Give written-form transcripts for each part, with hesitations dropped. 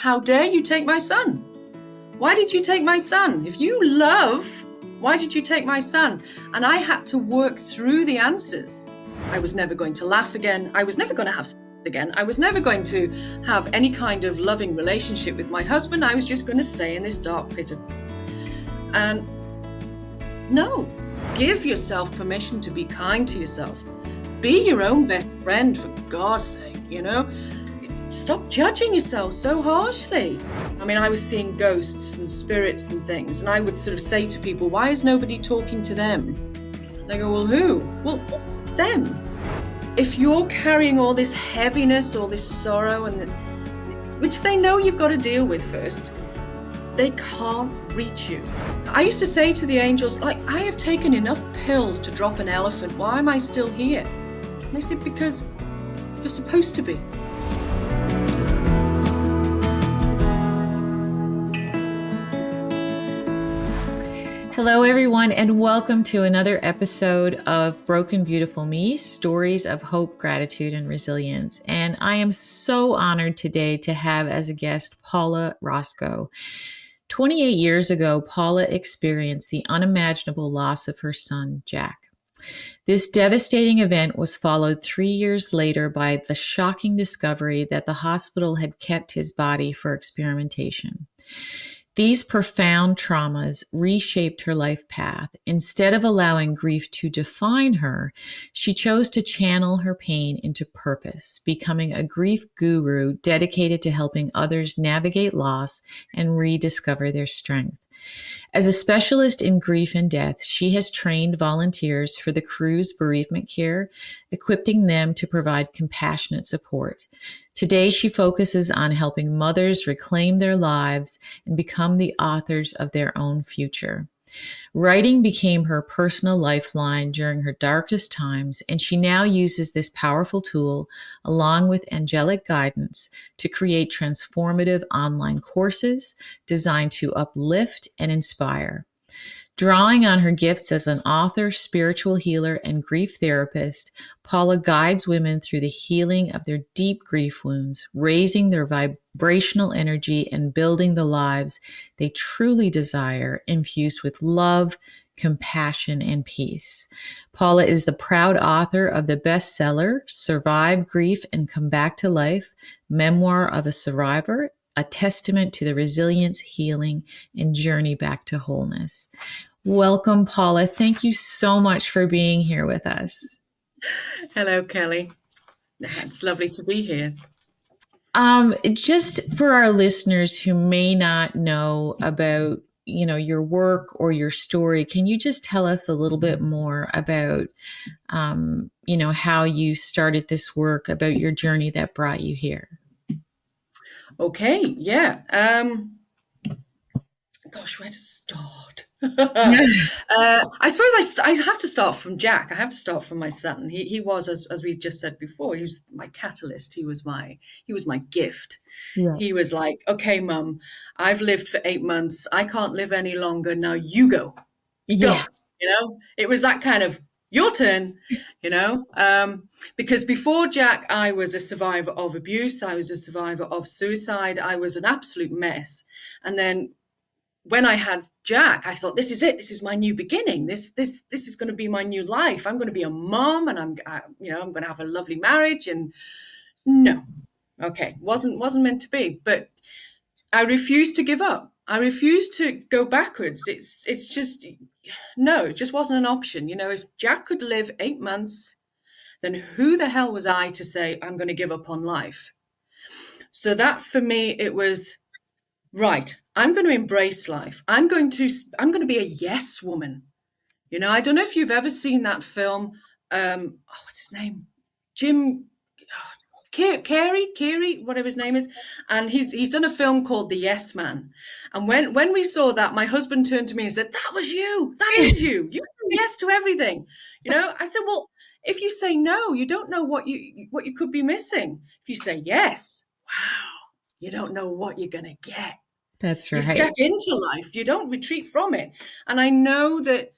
how dare you take my son? Why did you take my son? If you love, why did you take my son? And I had to work through the answers. I was never going to laugh again. I was never going to have sex again. I was never going to have any kind of loving relationship with my husband. I was just going to stay in this dark pit of... And no, give yourself permission to be kind to yourself. Be your own best friend, for God's sake, you know? Stop judging yourself so harshly. I mean, I was seeing ghosts and spirits and things, and I would sort of say to people, why is nobody talking to them? They go, well, who? Well, them. If you're carrying all this heaviness, all this sorrow, which they know you've got to deal with first, they can't reach you. I used to say to the angels, like, I have taken enough pills to drop an elephant. Why am I still here? And they said, because you're supposed to be. Hello, everyone, and welcome to another episode of Broken Beautiful Me, Stories of Hope, Gratitude, and Resilience. And I am so honored today to have as a guest Paula Roscoe. 28 years ago, Paula experienced the unimaginable loss of her son, Jack. This devastating event was followed 3 years later by the shocking discovery that the hospital had kept his body for experimentation. These profound traumas reshaped her life path. Instead of allowing grief to define her, she chose to channel her pain into purpose, becoming a grief guru dedicated to helping others navigate loss and rediscover their strength. As a specialist in grief and death, she has trained volunteers for the crew's bereavement care, equipping them to provide compassionate support. Today, she focuses on helping mothers reclaim their lives and become the authors of their own future. Writing became her personal lifeline during her darkest times, and she now uses this powerful tool, along with angelic guidance, to create transformative online courses designed to uplift and inspire. Drawing on her gifts as an author, spiritual healer, and grief therapist, Paula guides women through the healing of their deep grief wounds, raising their vibrational energy and building the lives they truly desire, infused with love, compassion, and peace. Paula is the proud author of the bestseller, Survive Grief and Come Back to Life, Memoir of a Survivor, a testament to the resilience, healing, and journey back to wholeness. Welcome, Paula. Thank you so much for being here with us. Hello, Kelly. It's lovely to be here. Just for our listeners who may not know about, your work or your story, can you just tell us a little bit more about, how you started this work, about your journey that brought you here? Okay, yeah. Gosh, where to start? I suppose I have to start from Jack. I have to start from my son. He was, as we just said before, he was my catalyst. He was my gift. Yes. He was like, okay, Mum, I've lived for 8 months. I can't live any longer. Now you go. Yeah. Go. It was that kind of, your turn, because before Jack, I was a survivor of abuse. I was a survivor of suicide. I was an absolute mess. And then when I had Jack, I thought, this is it. This is my new beginning. This is going to be my new life. I'm going to be a mom, and I'm going to have a lovely marriage. And no, okay, wasn't meant to be. But I refused to give up. I refused to go backwards. It's just, no, it just wasn't an option. If Jack could live 8 months, then who the hell was I to say I'm going to give up on life? So that for me, it was, right, I'm going to embrace life. I'm going to be a yes woman. I don't know if you've ever seen that film. What's his name? Jim Carrey, whatever his name is. And he's done a film called The Yes Man. And when we saw that, my husband turned to me and said, that was you. That is you. You say yes to everything. I said, well, if you say no, you don't know what you could be missing. If you say yes, wow, you don't know what you're going to get. That's right. You step into life. You don't retreat from it. And I know that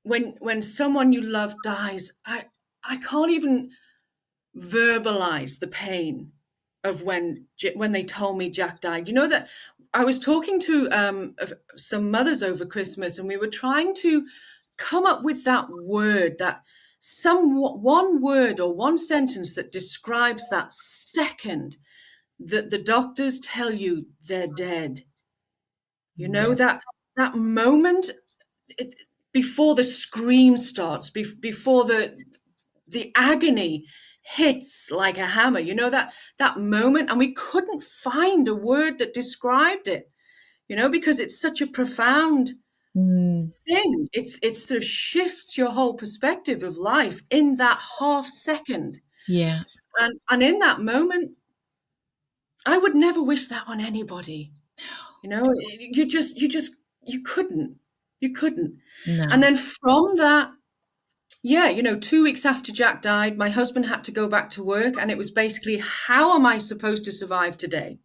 when someone you love dies, I can't even verbalize the pain of when they told me Jack died. You know that I was talking to some mothers over Christmas, and we were trying to come up with that word, that one word or one sentence that describes that second that the doctors tell you they're dead. You know, that moment before the scream starts, before the agony hits like a hammer, you know, that moment. And we couldn't find a word that described it, you know, because it's such a profound thing. It sort of shifts your whole perspective of life in that half second. Yeah. And in that moment, I would never wish that on anybody. You know, you couldn't. No. And then from that, yeah, you know, 2 weeks after Jack died, my husband had to go back to work, and it was basically, how am I supposed to survive today?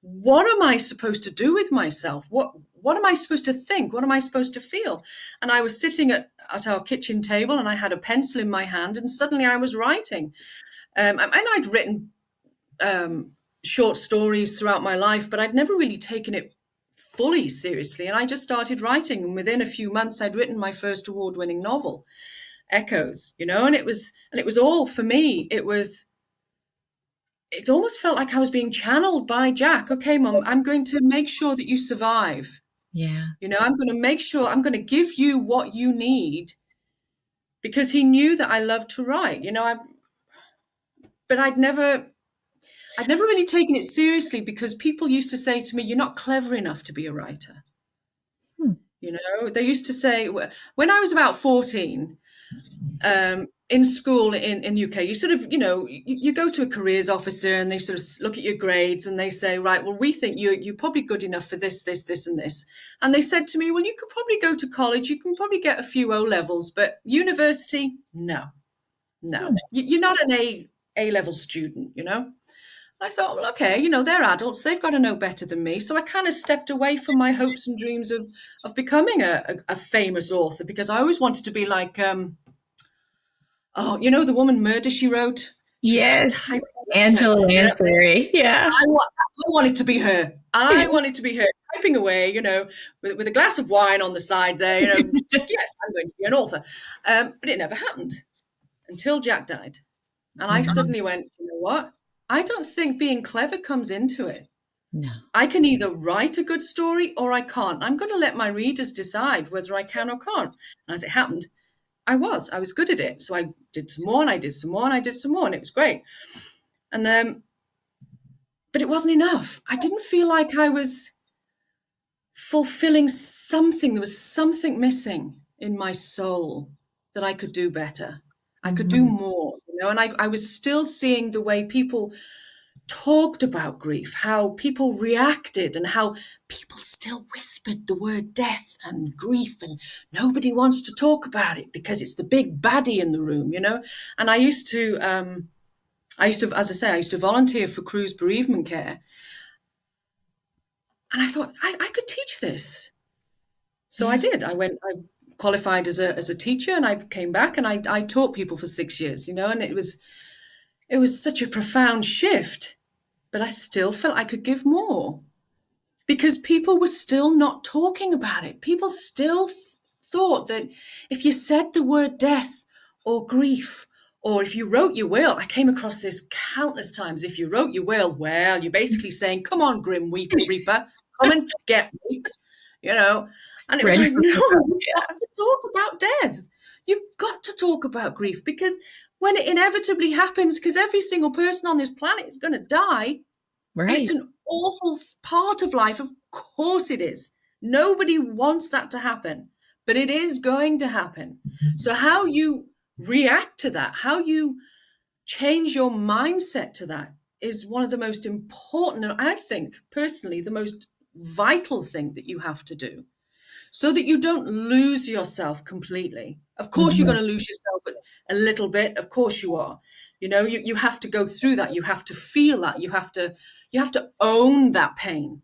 What am I supposed to do with myself? What am I supposed to think? What am I supposed to feel? And I was sitting at our kitchen table, and I had a pencil in my hand, and suddenly I was writing. And I'd written short stories throughout my life, but I'd never really taken it fully seriously. And I just started writing, and within a few months, I'd written my first award-winning novel, Echoes. You know, and it was all, for me, it almost felt like I was being channeled by Jack. Okay, Mum, I'm going to make sure that you survive. Yeah. You know, I'm going to make sure, I'm going to give you what you need, because he knew that I loved to write. You know, but I'd never really taken it seriously, because people used to say to me, "You're not clever enough to be a writer." You know, they used to say, when I was about 14, in school in UK, you sort of, you know, you go to a careers officer, and they sort of look at your grades, and they say, right, well, we think you're probably good enough for this, and this. And they said to me, well, you could probably go to college, you can probably get a few O levels, but university, no. You're not an A level student, you know. I thought, well, okay, you know, they're adults, they've got to know better than me. So I kind of stepped away from my hopes and dreams of becoming a famous author, because I always wanted to be like, you know, the woman Murder, She Wrote. She's Yes. like Angela Lansbury. Yeah. I wanted to be her. I wanted to be her, typing away, you know, with a glass of wine on the side there, you know, yes, I'm going to be an author. But it never happened until Jack died. And I suddenly went, you know what? I don't think being clever comes into it. No. I can either write a good story or I can't. I'm going to let my readers decide whether I can or can't. And as it happened, I was good at it. So I did some more, and I did some more, and I did some more, and it was great. And then, but it wasn't enough. I didn't feel like I was fulfilling something. There was something missing in my soul that I could do better. I could do more, you know, and I was still seeing the way people talked about grief, how people reacted, and how people still whispered the word death and grief, and nobody wants to talk about it because it's the big baddie in the room, you know. And I used to, as I say, I used to volunteer for Cruise Bereavement Care, and I thought I could teach this. So I did. I qualified as a teacher, and I came back, and I taught people for 6 years, you know, and it was such a profound shift. But I still felt I could give more, because people were still not talking about it. People still thought that if you said the word death or grief, or if you wrote your will, I came across this countless times. If you wrote your will, well, you're basically saying, come on, Grim Reaper, come and get me, you know. And it was like, no, you've got to talk about death. You've got to talk about grief, because when it inevitably happens, because every single person on this planet is going to die, Right. and it's an awful part of life. Of course it is. Nobody wants that to happen, but it is going to happen. So how you react to that, how you change your mindset to that, is one of the most important, and I think personally, the most vital thing that you have to do, so that you don't lose yourself completely. Of course, you're going to lose yourself a little bit. Of course you are. You know, you have to go through that. You have to feel that. You have to own that pain.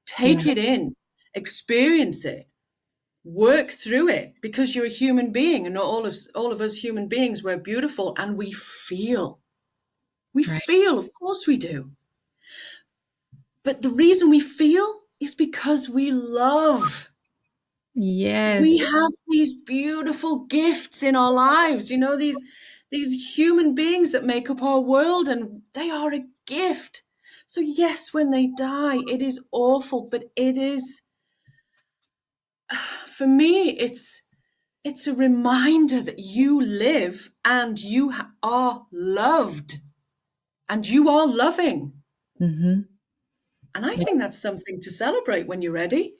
Take it in, experience it, work through it, because you're a human being, and all of us human beings, we're beautiful, and we feel. We feel, of course we do. But the reason we feel is because we love. We Yes. have these beautiful gifts in our lives, these human beings that make up our world, and they are a gift. So yes, when they die, it is awful, but it is, for me, it's a reminder that you live and you are loved and you are loving. Mm-hmm. And I think that's something to celebrate when you're ready.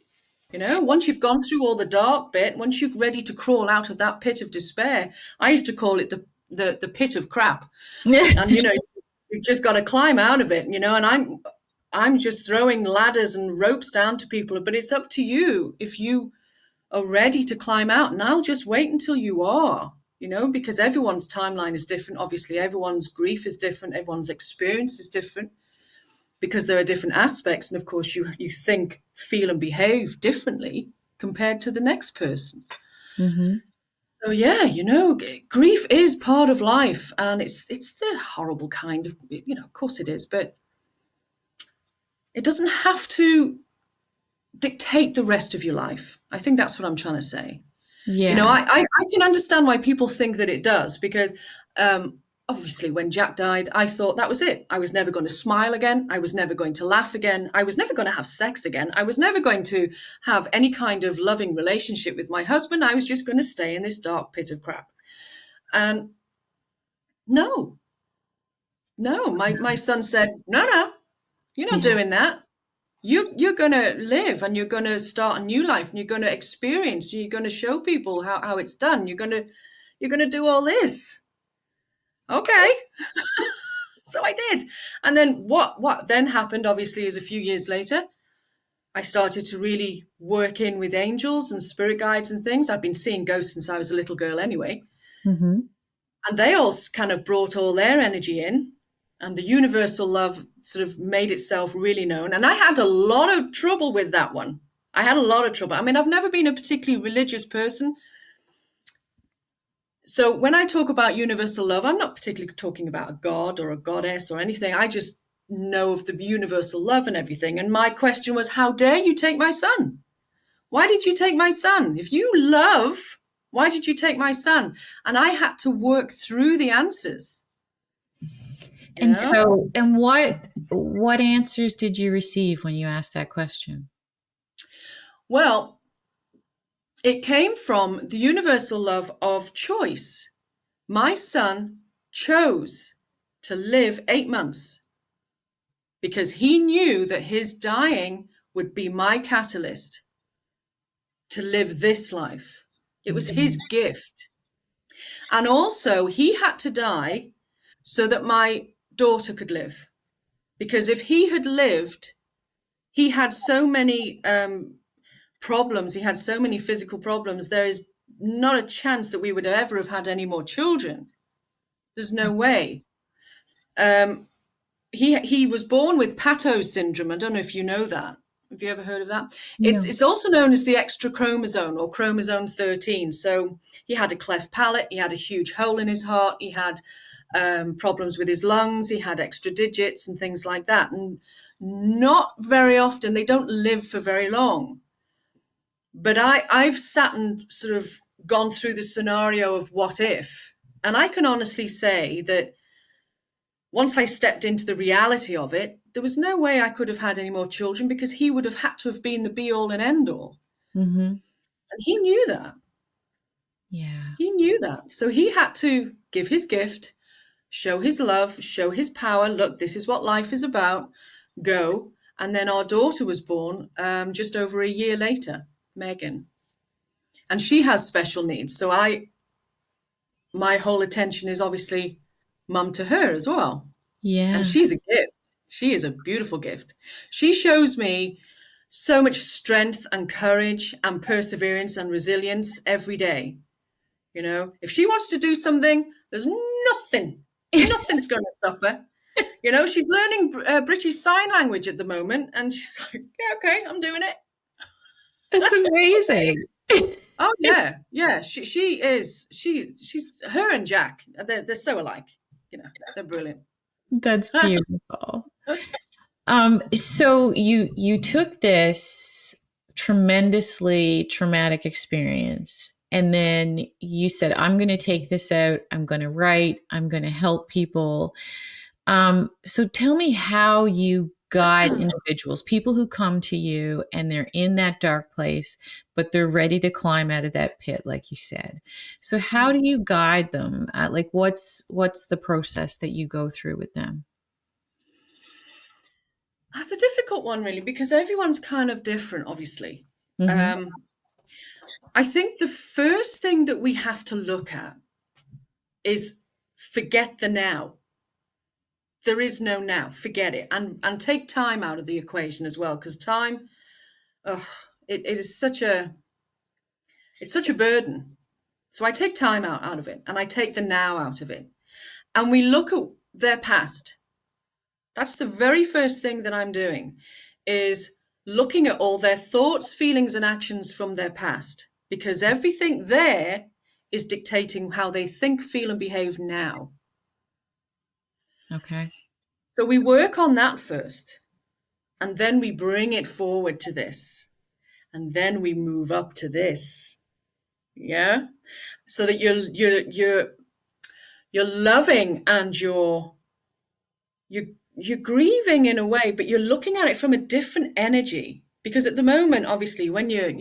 Once you've gone through all the dark bit, once you're ready to crawl out of that pit of despair, I used to call it the pit of crap. And you've just got to climb out of it, and I'm just throwing ladders and ropes down to people, but it's up to you if you are ready to climb out. And I'll just wait until you are, because everyone's timeline is different. Obviously, everyone's grief is different, everyone's experience is different, because there are different aspects. And of course, you think, feel, and behave differently compared to the next person. Mm-hmm. So yeah, grief is part of life, and it's the horrible kind of, of course it is, but it doesn't have to dictate the rest of your life. I think that's what I'm trying to say. Yeah. I can understand why people think that it does, because obviously when Jack died, I thought that was it. I was never going to smile again. I was never going to laugh again. I was never going to have sex again. I was never going to have any kind of loving relationship with my husband. I was just going to stay in this dark pit of crap. And no, my son said, no, you're not Yeah. doing that. You're going to live, and you're going to start a new life, and you're going to experience, and you're going to show people how it's done. You're going to do all this. Okay. So I did. And then what then happened, obviously, is a few years later, I started to really work in with angels and spirit guides and things. I've been seeing ghosts since I was a little girl anyway. Mm-hmm. And they all kind of brought all their energy in, and the universal love sort of made itself really known. And I had a lot of trouble with that one. I had a lot of trouble. I mean, I've never been a particularly religious person. So when I talk about universal love, I'm not particularly talking about a god or a goddess or anything. I just know of the universal love and everything. And my question was, how dare you take my son? Why did you take my son? If you love, why did you take my son? And I had to work through the answers. And so, and what answers did you receive when you asked that question? Well, it came from the universal love of choice. My son chose to live 8 months because he knew that his dying would be my catalyst to live this life. It was his gift. And also, he had to die so that my daughter could live. Because if he had lived, he had so many problems, he had so many physical problems, there is not a chance that we would ever have had any more children. There's no way. He was born with Pato syndrome. I don't know if you know that. Have you ever heard of that? No. It's also known as the extra chromosome, or chromosome 13. So he had a cleft palate, he had a huge hole in his heart, he had problems with his lungs, he had extra digits and things like that. And not very often, they don't live for very long. But I've sat and sort of gone through the scenario of what if. And I can honestly say that once I stepped into the reality of it, there was no way I could have had any more children, because he would have had to have been the be all and end all. Mm-hmm. And he knew that. Yeah. He knew that. So he had to give his gift, show his love, show his power. Look, this is what life is about. Go. And then our daughter was born just over a year later, Megan. And she has special needs. So my whole attention is obviously mum to her as well. And Yeah. she's a gift. She is a beautiful gift. She shows me so much strength and courage and perseverance and resilience every day. If she wants to do something, there's nothing's going to stop her. She's learning British Sign Language at the moment, and she's like, yeah, okay, I'm doing it. That's amazing. Oh yeah. She's her and Jack. They're so alike. They're brilliant. That's beautiful. So you took this tremendously traumatic experience, and then you said, I'm going to take this out. I'm going to write. I'm going to help people. So tell me how you guide individuals, people who come to you and they're in that dark place, but they're ready to climb out of that pit, like you said. So how do you guide them? Like what's the process that you go through with them? That's a difficult one, really, because everyone's kind of different, obviously. Mm-hmm. I think the first thing that we have to look at is forget the now. There is no now. Forget it, and take time out of the equation as well, because time, ugh, it is such a burden. So I take time out of it, and I take the now out of it, and we look at their past. That's the very first thing that I'm doing, is looking at all their thoughts, feelings, and actions from their past, because everything there is dictating how they think, feel, and behave now. Okay. So we work on that first, and then we bring it forward to this, and then we move up to this. Yeah, so that you're loving, and you're grieving in a way, but you're looking at it from a different energy. Because at the moment, obviously, when you're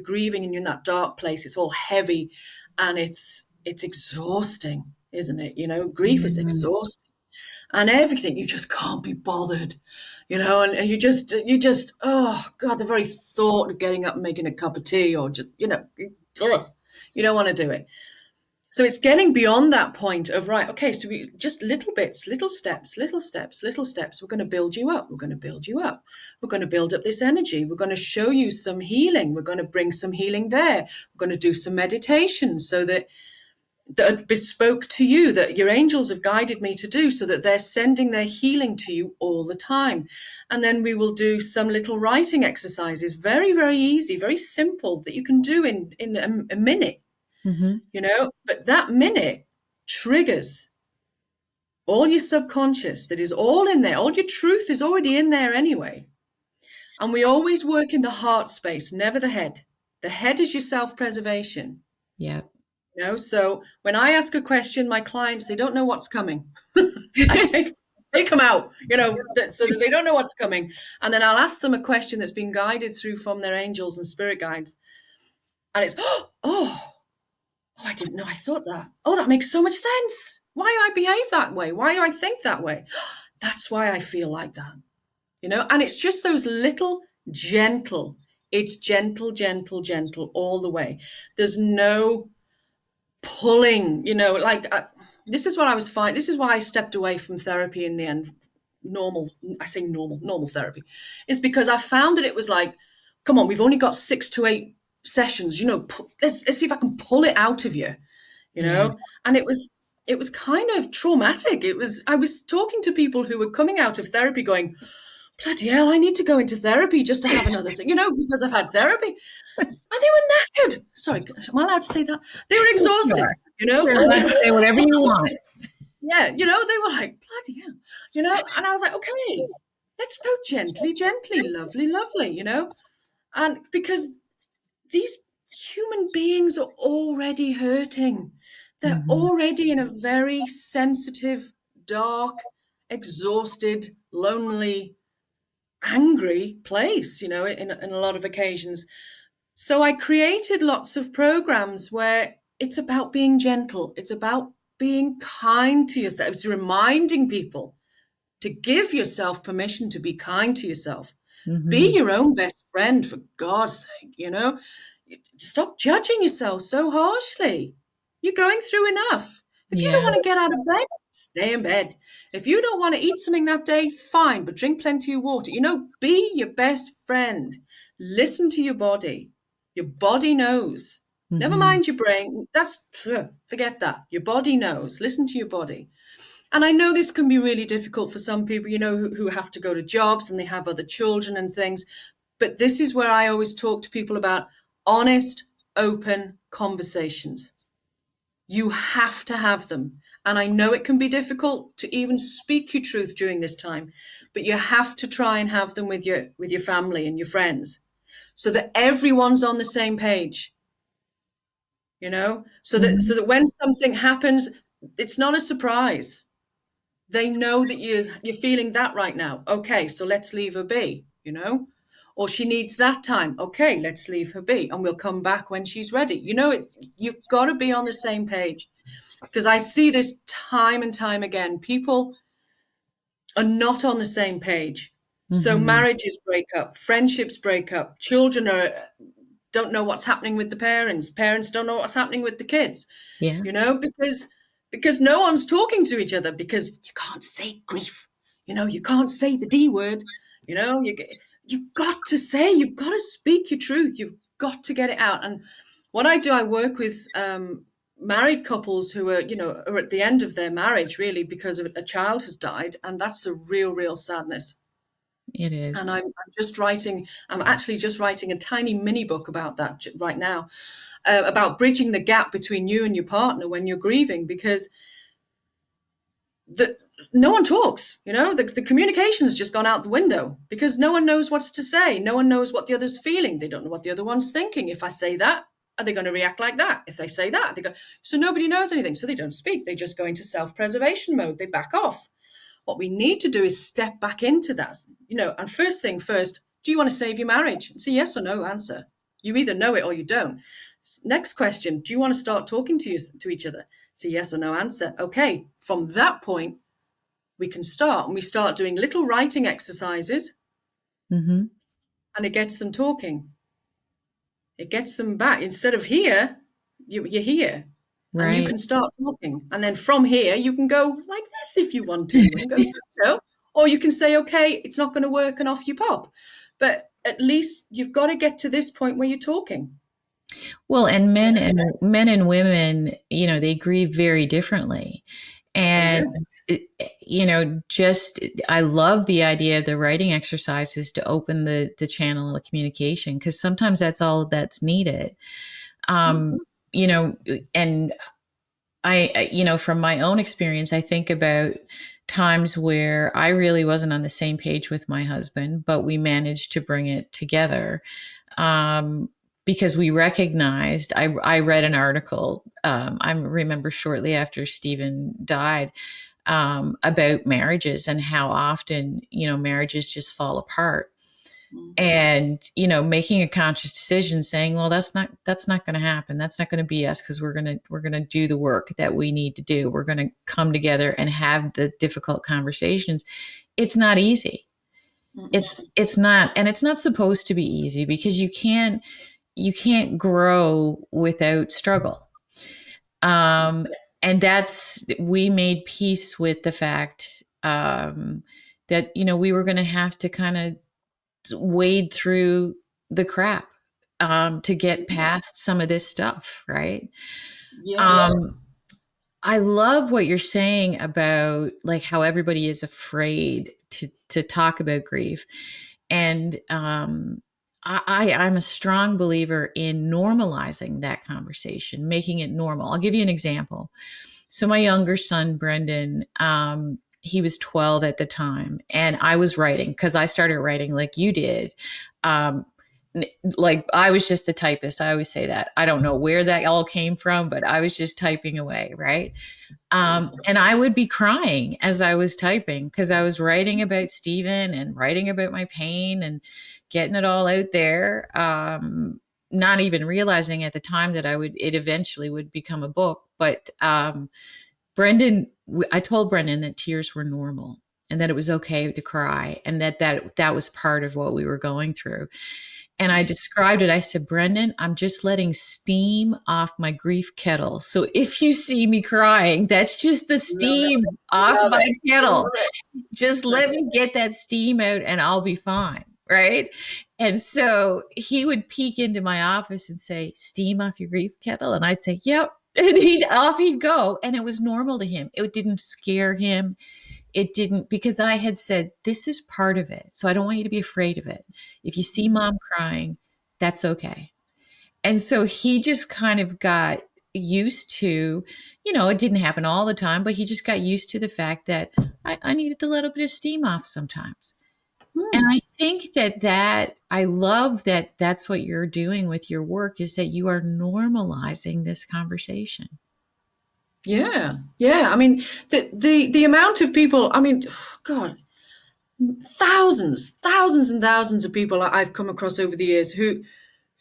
grieving and you're in that dark place, it's all heavy, and it's exhausting, isn't it? Grief is Mhm. exhausting, and everything, you just can't be bothered, and you just, oh God, the very thought of getting up and making a cup of tea, or just, ugh, you don't want to do it. So it's getting beyond that point of, right, okay, so we just little bits, little steps, little steps, little steps. We're going to build you up. We're going to build you up. We're going to build up this energy. We're going to show you some healing. We're going to bring some healing there. We're going to do some meditation so that are bespoke to you, that your angels have guided me to do, so that they're sending their healing to you all the time. And then we will do some little writing exercises, very, very easy, very simple, that you can do in a minute. Mhm. But that minute triggers all your subconscious, that is all in there. All your truth is already in there anyway. And we always work in the heart space, never the head. The head is your self-preservation. Yeah. So when I ask a question, my clients, they don't know what's coming. I take them out, so that they don't know what's coming. And then I'll ask them a question that's been guided through from their angels and spirit guides. And it's, oh, I didn't know I thought that. Oh, that makes so much sense. Why do I behave that way? Why do I think that way? That's why I feel like that. And it's just those little gentle, it's gentle, gentle, gentle all the way. There's no pulling, this is what I was fine. This is why I stepped away from therapy in the end. I say normal therapy, is because I found that it was like, come on, we've only got 6 to 8 sessions, let's see if I can pull it out of you, Yeah. and it was kind of traumatic. I was talking to people who were coming out of therapy going, bloody hell, I need to go into therapy just to have another thing, because I've had therapy. And they were knackered. Sorry, am I allowed to say that? They were exhausted, Sure. You're allowed to say whatever you want. Yeah, they were like, bloody hell, and I was like, okay, let's go gently, gently, lovely, lovely, and because these human beings are already hurting. They're Mhm. already in a very sensitive, dark, exhausted, lonely, angry place, in a lot of occasions. So I created lots of programs where it's about being gentle. It's about being kind to yourself. It's reminding people to give yourself permission to be kind to yourself. Be Mhm. your own best friend, for God's sake, Stop judging yourself so harshly. You're going through enough. If you don't Yeah. want to get out of bed, stay in bed. If you don't want to eat something that day, fine, but drink plenty of water. Be your best friend. Listen to your body. Your body knows. Never Mhm. mind your brain. Forget that. Your body knows. Listen to your body. And I know this can be really difficult for some people, who have to go to jobs and they have other children and things. But this is where I always talk to people about honest, open conversations. You have to have them. And I know it can be difficult to even speak your truth during this time, but you have to try and have them with your family and your friends so that everyone's on the same page, you know, so Mhm. that when something happens, it's not a surprise. They know that you're feeling that right now. Okay, so let's leave her be, you know? Or she needs that time. Okay, let's leave her be and we'll come back when she's ready. You know, you've got to be on the same page because I see this time and time again. People are not on the same page. So Mhm. marriages break up, friendships break up, children don't know what's happening with the parents don't know what's happening with the kids, Yeah. you know, because no one's talking to each other because you can't say grief, you know, you can't say the D word, you know, you've got to say, you've got to speak your truth, you've got to get it out. And what I do, I work with married couples who are, you know, are at the end of their marriage really because of a child has died, and that's the real sadness. It And is. I'm actually just writing a tiny mini book about that right now, about bridging the gap between you and your partner when you're grieving, because the, no one talks, you know, the communication's just gone out the window because no one knows what to say. No one knows what the other's feeling. They don't know what the other one's thinking. If I say that, are they going to react like that? If they say that, they go, so nobody knows anything. So they don't speak. They just go into self-preservation mode. They back off. What we need to do is step back into that, you know, and first thing first, do you want to save your marriage? It's a yes or no answer. You either know it or you don't. Next question, do you want to start talking to each other? It's a yes or no answer. Okay, from that point, we can start and we start doing little writing exercises Mhm. and it gets them talking. It gets them back. Instead of here, you're here and you Right. can start talking. And then from here, you can go like this if you want to and go, so, or you can say, okay, it's not going to work and off you pop. But at least you've got to get to this point where you're talking. Well, and You men know, and men and women, you know, they grieve very differently. they And do. you know, just I love the idea of the writing exercises to open the channel of communication because sometimes that's all that's needed. Um, Mhm. you know, and you know, from my own experience, I think about times where I really wasn't on the same page with my husband, but we managed to bring it together. Um, because we recognized, I read an article, I remember shortly after Stephen died, about marriages and how often, you know, marriages just fall apart Mhm. and you know making a conscious decision saying well that's not going to happen, that's not going to be us because we're going to do the work that we need to do, we're going to come together and have the difficult conversations. It's not easy. Mhm. It's not, and it's not supposed to be easy because you can't grow without struggle. um and that's, we made peace with the fact that you know we were going to have to kind of wade through the crap to get Yeah. past some of this stuff, right? Yeah. Um, I love what you're saying about like how everybody is afraid to talk about grief, and I'm a strong believer in normalizing that conversation, making it normal. I'll give you an example. So my younger son, Brendan, he was 12 at the time, and I was writing because I started writing like you did. Um, like I was just the typist. I always say that. I don't know where that all came from, but I was just typing away, right? Beautiful. And I would be crying as I was typing because I was writing about Stephen and writing about my pain and getting it all out there. Not even realizing at the time that it eventually would become a book. But I told Brendan that tears were normal and that it was okay to cry and that was part of what we were going through. And I described it. I said, Brendan, I'm just letting steam off my grief kettle. So if you see me crying, that's just the Love it. steam off Love my it. kettle. Love it. Just Love let it. me get that steam out and I'll be fine. Right. And so he would peek into my office and say, steam off your grief kettle. And I'd say, yep. And he'd go. And it was normal to him. It didn't scare him. It didn't, because I had said, this is part of it. So I don't want you to be afraid of it. If you see mom crying, that's okay. And so he just kind of got used to, it didn't happen all the time, but he just got used to the fact that I needed to let a bit of steam off sometimes. And I think that I love that that's what you're doing with your work, is that you are normalizing this conversation. Yeah, yeah. I mean, the amount of people. I mean, God, thousands and thousands of people I've come across over the years who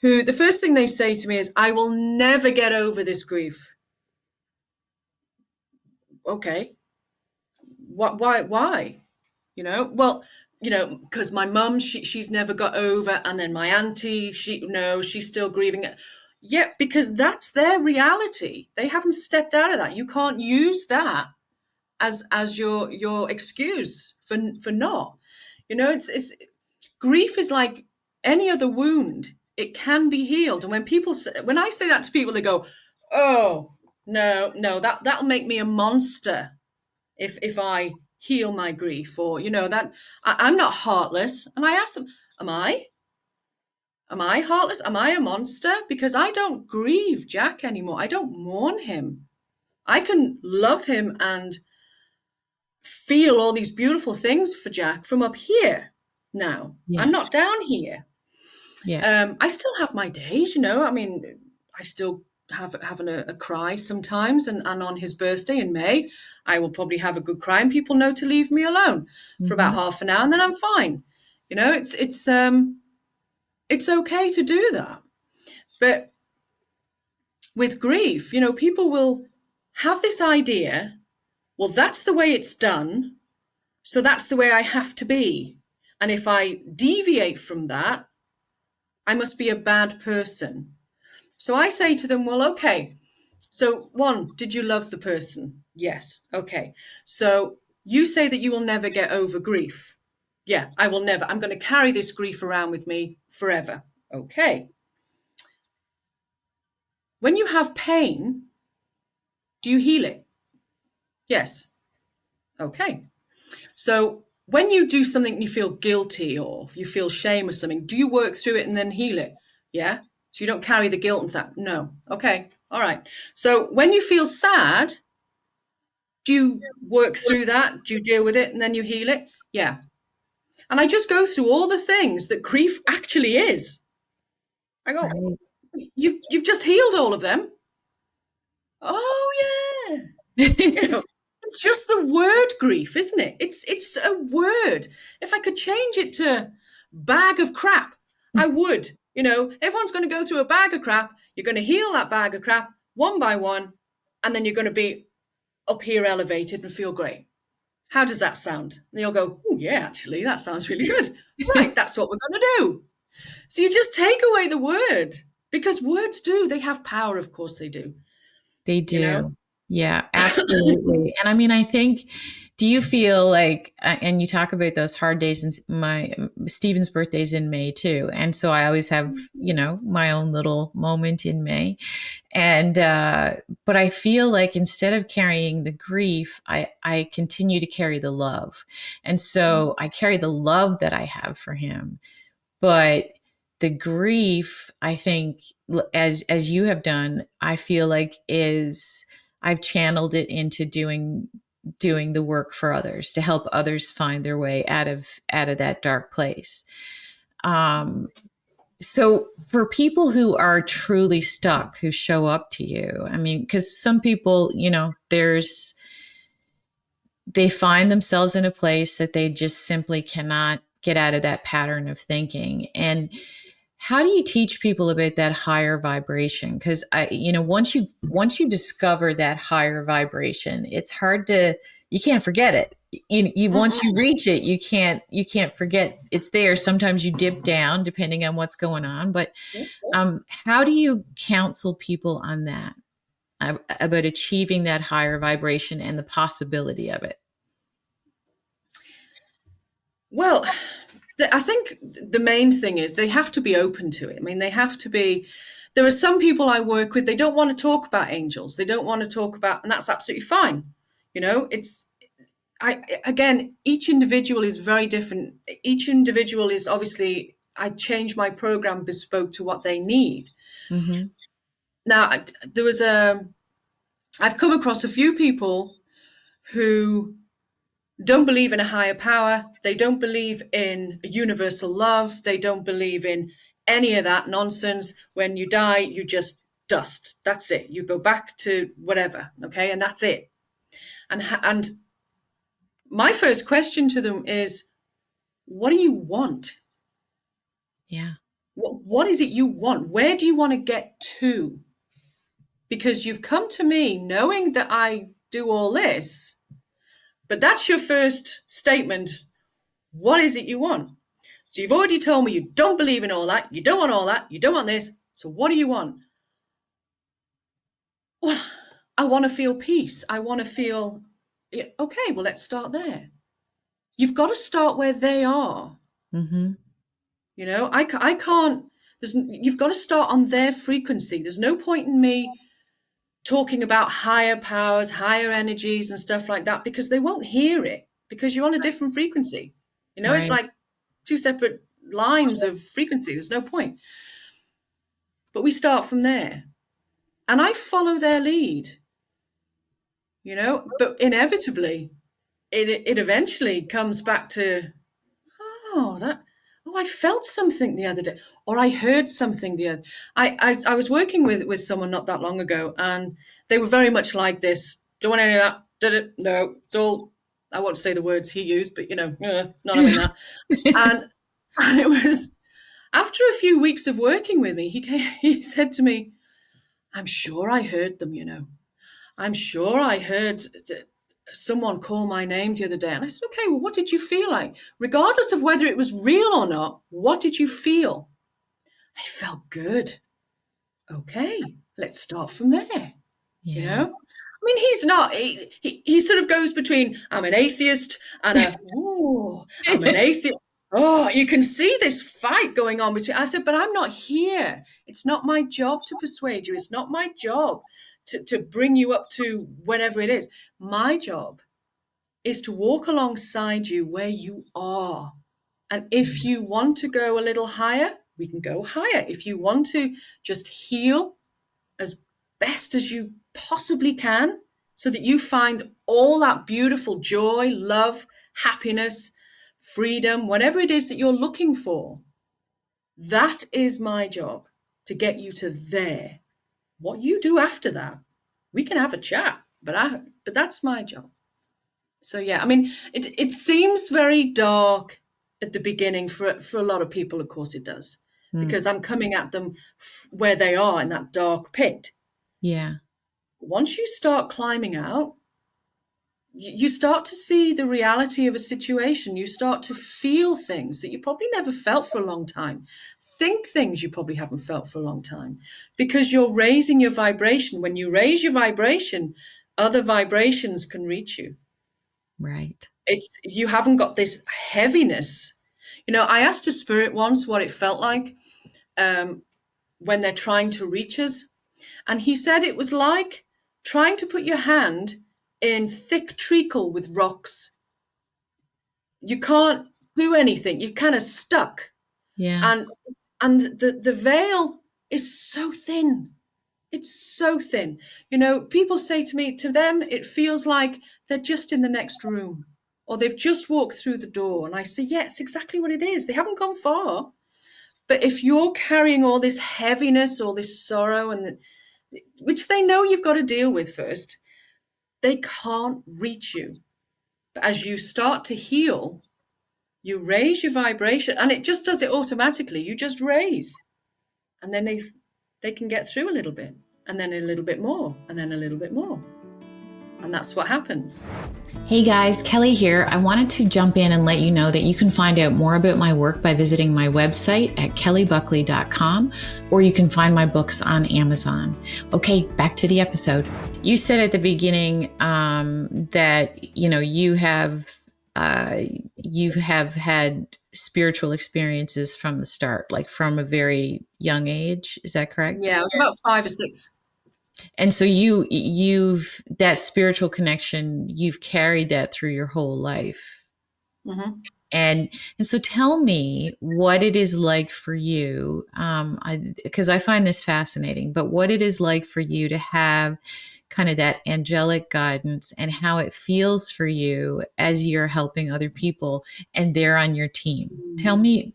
the first thing they say to me is, "I will never get over this grief." Okay, what? Why? Well, because my mum, she's never got over, and then my auntie, she's still grieving it. Yeah, because that's their reality. They haven't stepped out of that. You can't use that as your excuse for not. It's grief is like any other wound. It can be healed. And when I say that to people, they go, "Oh, no, that'll make me a monster if I heal my grief," or that I'm not heartless. And I ask them, am I? Am I heartless? Am I a monster? Because I don't grieve Jack anymore. I don't mourn him. I can love him and feel all these beautiful things for Jack from up here now. Yeah. I'm not down here. Yeah. I still have my days, I mean, I still having a cry sometimes, and on his birthday in May, I will probably have a good cry, and people know to leave me alone for about half an hour, and then I'm fine. It's okay to do that. But with grief, people will have this idea, well, that's the way it's done, so that's the way I have to be. And if I deviate from that, I must be a bad person. So I say to them, well, okay, so one, did you love the person? Yes. Okay. So you say that you will never get over grief. Yeah, I will never. I'm going to carry this grief around with me forever. Okay. When you have pain, do you heal it? Yes. Okay. So when you do something and you feel guilty or you feel shame or something, do you work through it and then heal it? Yeah. So you don't carry the guilt and that. No. Okay. All right. So when you feel sad, do you work through that? Do you deal with it and then you heal it? Yeah. And I just go through all the things that grief actually is. I go, Right. you've just healed all of them. Oh yeah. It's just the word grief, isn't it? It's a word. If I could change it to bag of crap, I would. Everyone's going to go through a bag of crap. You're going to heal that bag of crap one by one, and then you're going to be up here elevated and feel great. How does that sound? And they'll go, oh yeah, actually, that sounds really good. Right, that's what we're going to do. So you just take away the word, because words they have power, of course they do. They do. Yeah, absolutely. And I mean, I think, do you feel like, and you talk about those hard days, and my Stephen's birthday's in May too. And so I always have, my own little moment in May. And, but I feel like instead of carrying the grief, I continue to carry the love. And so I carry the love that I have for him. But the grief, I think, as you have done, I feel like I've channeled it into doing the work for others, to help others find their way out of that dark place. So for people who are truly stuck, who show up to you, I mean, because some people, they find themselves in a place that they just simply cannot get out of that pattern of thinking. And how do you teach people about that higher vibration? Because once you discover that higher vibration, it's hard you can't forget it. Once you reach it, you can't forget it's there. Sometimes you dip down depending on what's going on. But Yes. how do you counsel people on that, about achieving that higher vibration and the possibility of it? Well, I think the main thing is they have to be open to it. I mean, they have to be. There are some people I work with, they don't want to talk about angels. They don't want to talk about, and that's absolutely fine. Again, each individual is very different. Each individual is obviously, I change my program bespoke to what they need. Mm-hmm. Now, I've come across a few people who don't believe in a higher power. They don't believe in universal love. They don't believe in any of that nonsense. When you die, you just dust. That's it. You go back to whatever. Okay. And that's it. And my first question to them is, what do you want? Yeah. What is it you want? Where do you want to get to? Because you've come to me knowing that I do all this, but that's your first statement. What is it you want? So you've already told me you don't believe in all that. You don't want all that. You don't want this. So what do you want? Well, I want to feel peace. I want to feel, okay, well, let's start there. You've got to start where they are. Mm-hmm. You know, I can't, you've got to start on their frequency. There's no point in me talking about higher powers, higher energies and stuff like that, because they won't hear it, because you're on a different frequency. You know, Right. It's like two separate lines of frequency. There's no point. But we start from there. And I follow their lead, you know, but inevitably it eventually comes back to, I felt something the other day, or I heard something the other. I was working with someone not that long ago, and they were very much like this. Don't want any of that. Did it? No. It's all. I won't say the words he used, but not having that. and it was after a few weeks of working with me, he said to me, "I'm sure I heard them. I'm sure I heard someone call my name the other day." And I said, "Okay, well, what did you feel like? Regardless of whether it was real or not, what did you feel?" "I felt good." "Okay, let's start from there." Yeah. I mean, he's not, he sort of goes between, I'm an atheist and I'm an atheist. Oh, you can see this fight going on between. I said, but I'm not here. It's not my job to persuade you. It's not my job to bring you up to whenever it is. My job is to walk alongside you where you are. And if you want to go a little higher, we can go higher. If you want to just heal as best as you possibly can, so that you find all that beautiful joy, love, happiness, freedom, whatever it is that you're looking for, that is my job, to get you to there. What you do after that, we can have a chat, but that's my job. So yeah, I mean, it seems very dark at the beginning for a lot of people. Of course it does, because I'm coming at them where they are in that dark pit. Yeah. Once you start climbing out, you start to see the reality of a situation. You start to feel things that you probably never felt for a long time. Think things you probably haven't felt for a long time, because you're raising your vibration. When you raise your vibration, other vibrations can reach you. Right. You haven't got this heaviness. I asked a spirit once what it felt like when they're trying to reach us. And he said it was like trying to put your hand in thick treacle with rocks. You can't do anything. You're kind of stuck. Yeah. And the veil is so thin. It's so thin. People say to them, it feels like they're just in the next room, or they've just walked through the door. And I say, yeah, it's exactly what it is. They haven't gone far. But if you're carrying all this heaviness, all this sorrow, which they know you've got to deal with first, they can't reach you. But as you start to heal, you raise your vibration, and it just does it automatically. You just raise, and then they can get through a little bit, and then a little bit more, and then a little bit more. And that's what happens. Hey guys, Kelly here. I wanted to jump in and let you know that you can find out more about my work by visiting my website at kellybuckley.com, or you can find my books on Amazon. Okay, back to the episode. You said at the beginning that you have had spiritual experiences from the start, like from a very young age. Is that correct? Yeah, it was about 5 or 6. And so you've that spiritual connection, you've carried that through your whole life. Mm-hmm. And so tell me what it is like for you, because I find this fascinating, but what it is like for you to have kind of that angelic guidance and how it feels for you as you're helping other people and they're on your team. Tell me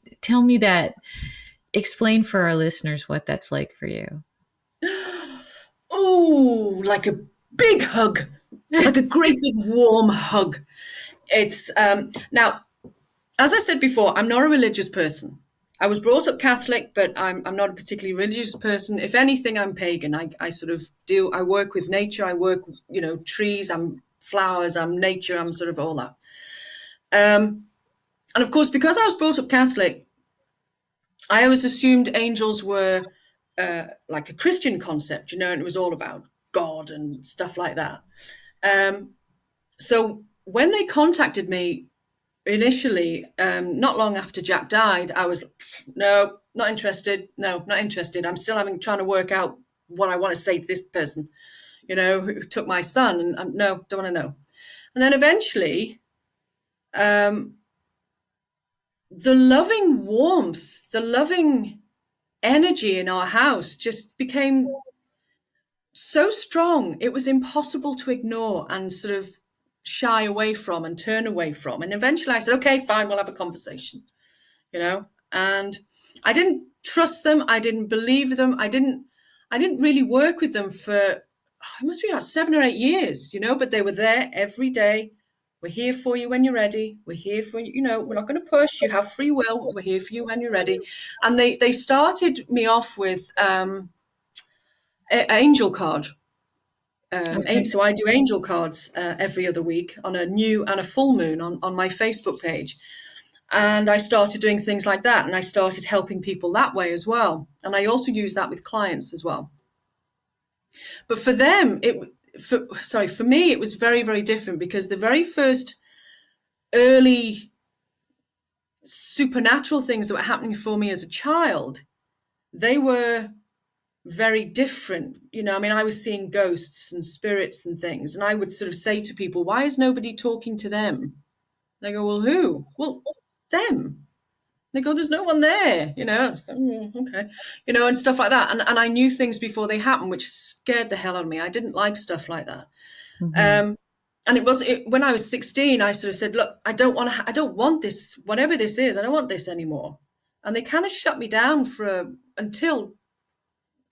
that, explain for our listeners what that's like for you. Oh, like a big hug, like a great big warm hug. It's now, as I said before, I'm not a religious person. I was brought up Catholic, but I'm not a particularly religious person. If anything, I'm pagan. I sort of I work with nature. I work, trees, I'm flowers, I'm nature, I'm sort of all that. And of course, because I was brought up Catholic, I always assumed angels were like a Christian concept, and it was all about God and stuff like that. So when they contacted me initially, not long after Jack died, I was, no, not interested. No, not interested. I'm still trying to work out what I want to say to this person, who took my son. And no, don't want to know. And then eventually, the loving warmth, the loving energy in our house just became so strong. It was impossible to ignore and sort of shy away from and turn away from. And eventually I said, okay, fine, we'll have a conversation, and I didn't trust them. I didn't believe them. I didn't really work with them for, it must be about 7 or 8 years, but they were there every day. We're here for you when you're ready. We're here for you. We're not going to push. You have free will. We're here for you when you're ready. And they started me off with angel card. Okay. So I do angel cards every other week on a new and a full moon on my Facebook page. And I started doing things like that. And I started helping people that way as well. And I also use that with clients as well. But for them, for me, it was very, very different, because the very first early supernatural things that were happening for me as a child, they were very different. I was seeing ghosts and spirits and things. And I would sort of say to people, why is nobody talking to them? They go, well, who? Well, them. They go, there's no one there, okay, and stuff like that. And I knew things before they happened, which scared the hell out of me. I didn't like stuff like that. Mm-hmm. And when I was 16, I sort of said, look, I don't want this, whatever this is, I don't want this anymore. And they kind of shut me down until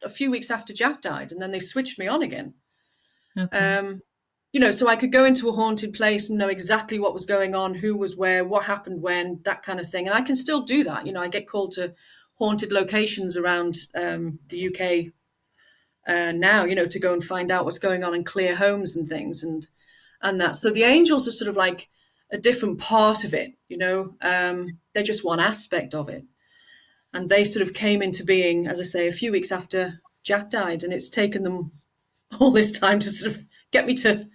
a few weeks after Jack died. And then they switched me on again. Okay. So I could go into a haunted place and know exactly what was going on, who was where, what happened when, that kind of thing. And I can still do that. I get called to haunted locations around the UK now, to go and find out what's going on and clear homes and things and that. So the angels are sort of like a different part of it, they're just one aspect of it. And they sort of came into being, as I say, a few weeks after Jack died. And it's taken them all this time to sort of get me to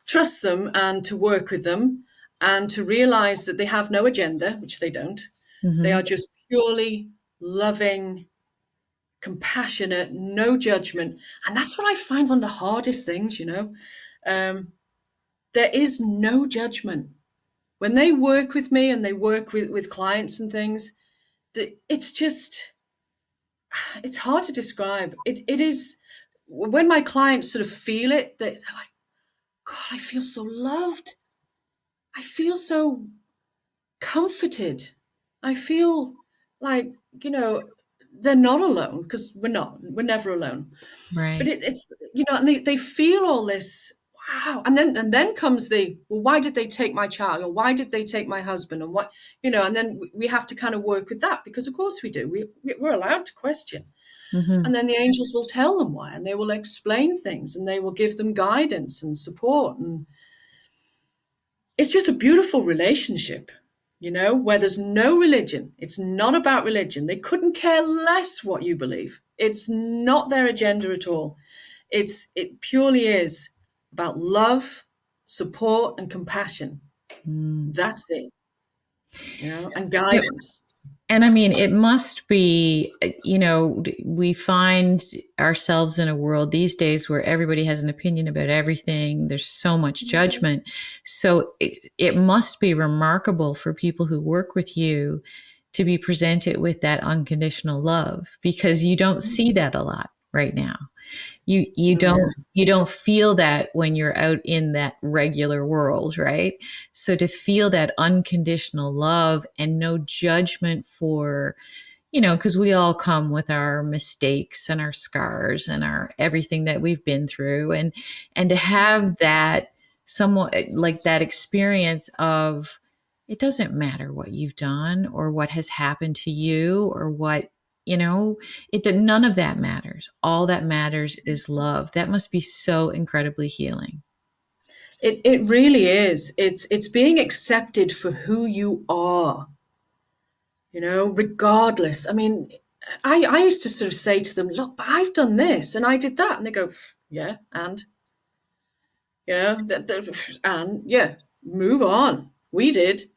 trust them and to work with them and to realize that they have no agenda, which they don't. Mm-hmm. They are just purely loving, compassionate, no judgment. And that's what I find one of the hardest things, there is no judgment. When they work with me and they work with clients and things, it's hard to describe. It is, when my clients sort of feel it, they're like, God, I feel so loved. I feel so comforted. I feel like, they're not alone, because we're not. We're never alone. But Right. it's, and they feel all this, wow. And then comes well, why did they take my child? Or why did they take my husband? And what, and then we have to kind of work with that, because of course we do. We're allowed to question. Mm-hmm. And then the angels will tell them why, and they will explain things, and they will give them guidance and support. And it's just a beautiful relationship, where there's no religion. It's not about religion. They couldn't care less what you believe. It's not their agenda at all. It purely is about love, support, and compassion. Mm. That's it, and guidance. And I mean, it must be, we find ourselves in a world these days where everybody has an opinion about everything. There's so much judgment. So it must be remarkable for people who work with you to be presented with that unconditional love, because you don't see that a lot right now. You Oh, yeah. don't feel that when you're out in that regular world, right? So to feel that unconditional love and no judgment for, because we all come with our mistakes and our scars and our everything that we've been through, and to have that somewhat like that experience of, it doesn't matter what you've done or what has happened to you or what, none of that matters. All that matters is love. That must be so incredibly healing. It really is. It's being accepted for who you are, regardless. I mean, I used to sort of say to them, look, but I've done this and I did that. And they go, yeah, and, and yeah, move on. We did.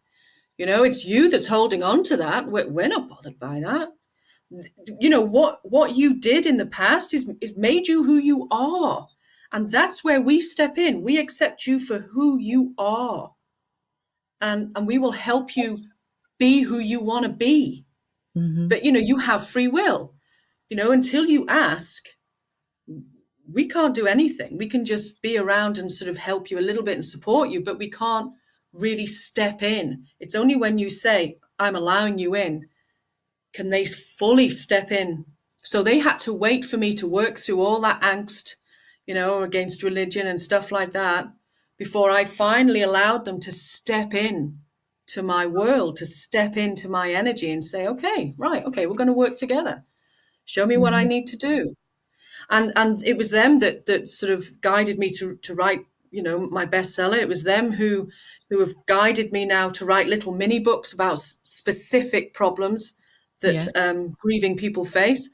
It's you that's holding on to that. We're not bothered by that. What you did in the past is made you who you are. And that's where we step in. We accept you for who you are. And we will help you be who you want to be. Hmm. But you have free will. Until you ask, we can't do anything. We can just be around and sort of help you a little bit and support you, but we can't really step in. It's only when you say, I'm allowing you in, can they fully step in. So they had to wait for me to work through all that angst, against religion and stuff like that, before I finally allowed them to step in to my world, to step into my energy and say, okay, right, okay, we're going to work together. Show me what I Hmm. need to do. And it was them that sort of guided me to write, my bestseller. It was them who have guided me now to write little mini books about specific problems that Yeah. grieving people face.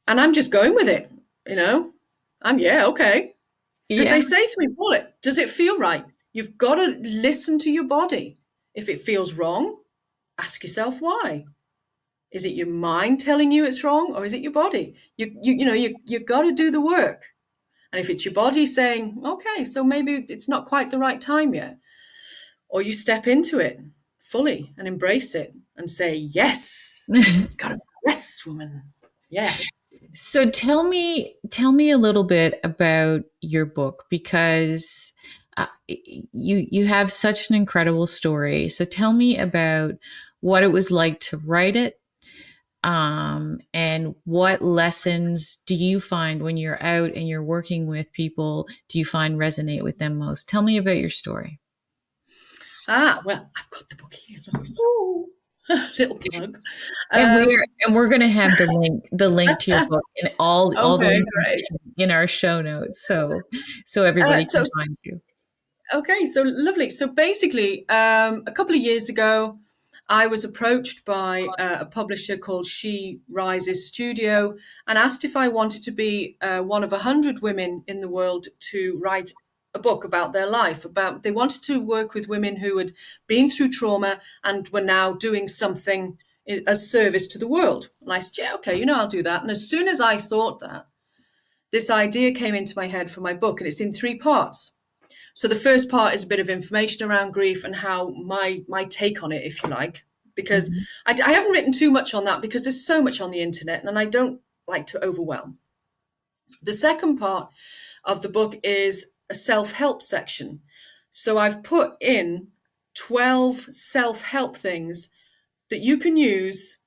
And I'm just going with it, you know. Yeah, okay. Because Yeah. they say to me, Paula, does it feel right? You've got to listen to your body. If it feels wrong, ask yourself why. Is it your mind telling you it's wrong, or is it your body? You got to do the work. And if it's your body saying, okay, so maybe it's not quite the right time yet, or you step into it fully and embrace it and say, yes, got to, yes, woman, yeah. So tell me a little bit about your book, because you have such an incredible story. So tell me about what it was like to write it, and what lessons do you find when you're out and you're working with people, do you find resonate with them most? Tell me about your story. Well, I've got the book here. Ooh, little plug. And we're Um, and we're gonna have the link to your book and all the okay, great. information in our show notes, so everybody So can find you. okay, so lovely. So basically, a couple of years ago, I was approached by a publisher called She Rises Studio and asked if I wanted to be one of 100 women in the world to write a book about their life. About they wanted to work with women who had been through trauma and were now doing something as service to the world. And I said, yeah, okay, I'll do that. And as soon as I thought that, this idea came into my head for my book, and it's in 3 parts. So the first part is a bit of information around grief and how my take on it, if you like, because Mhm. I haven't written too much on that because there's so much on the internet and I don't like to overwhelm. The second part of the book is a self-help section. So I've put in 12 self-help things that you can use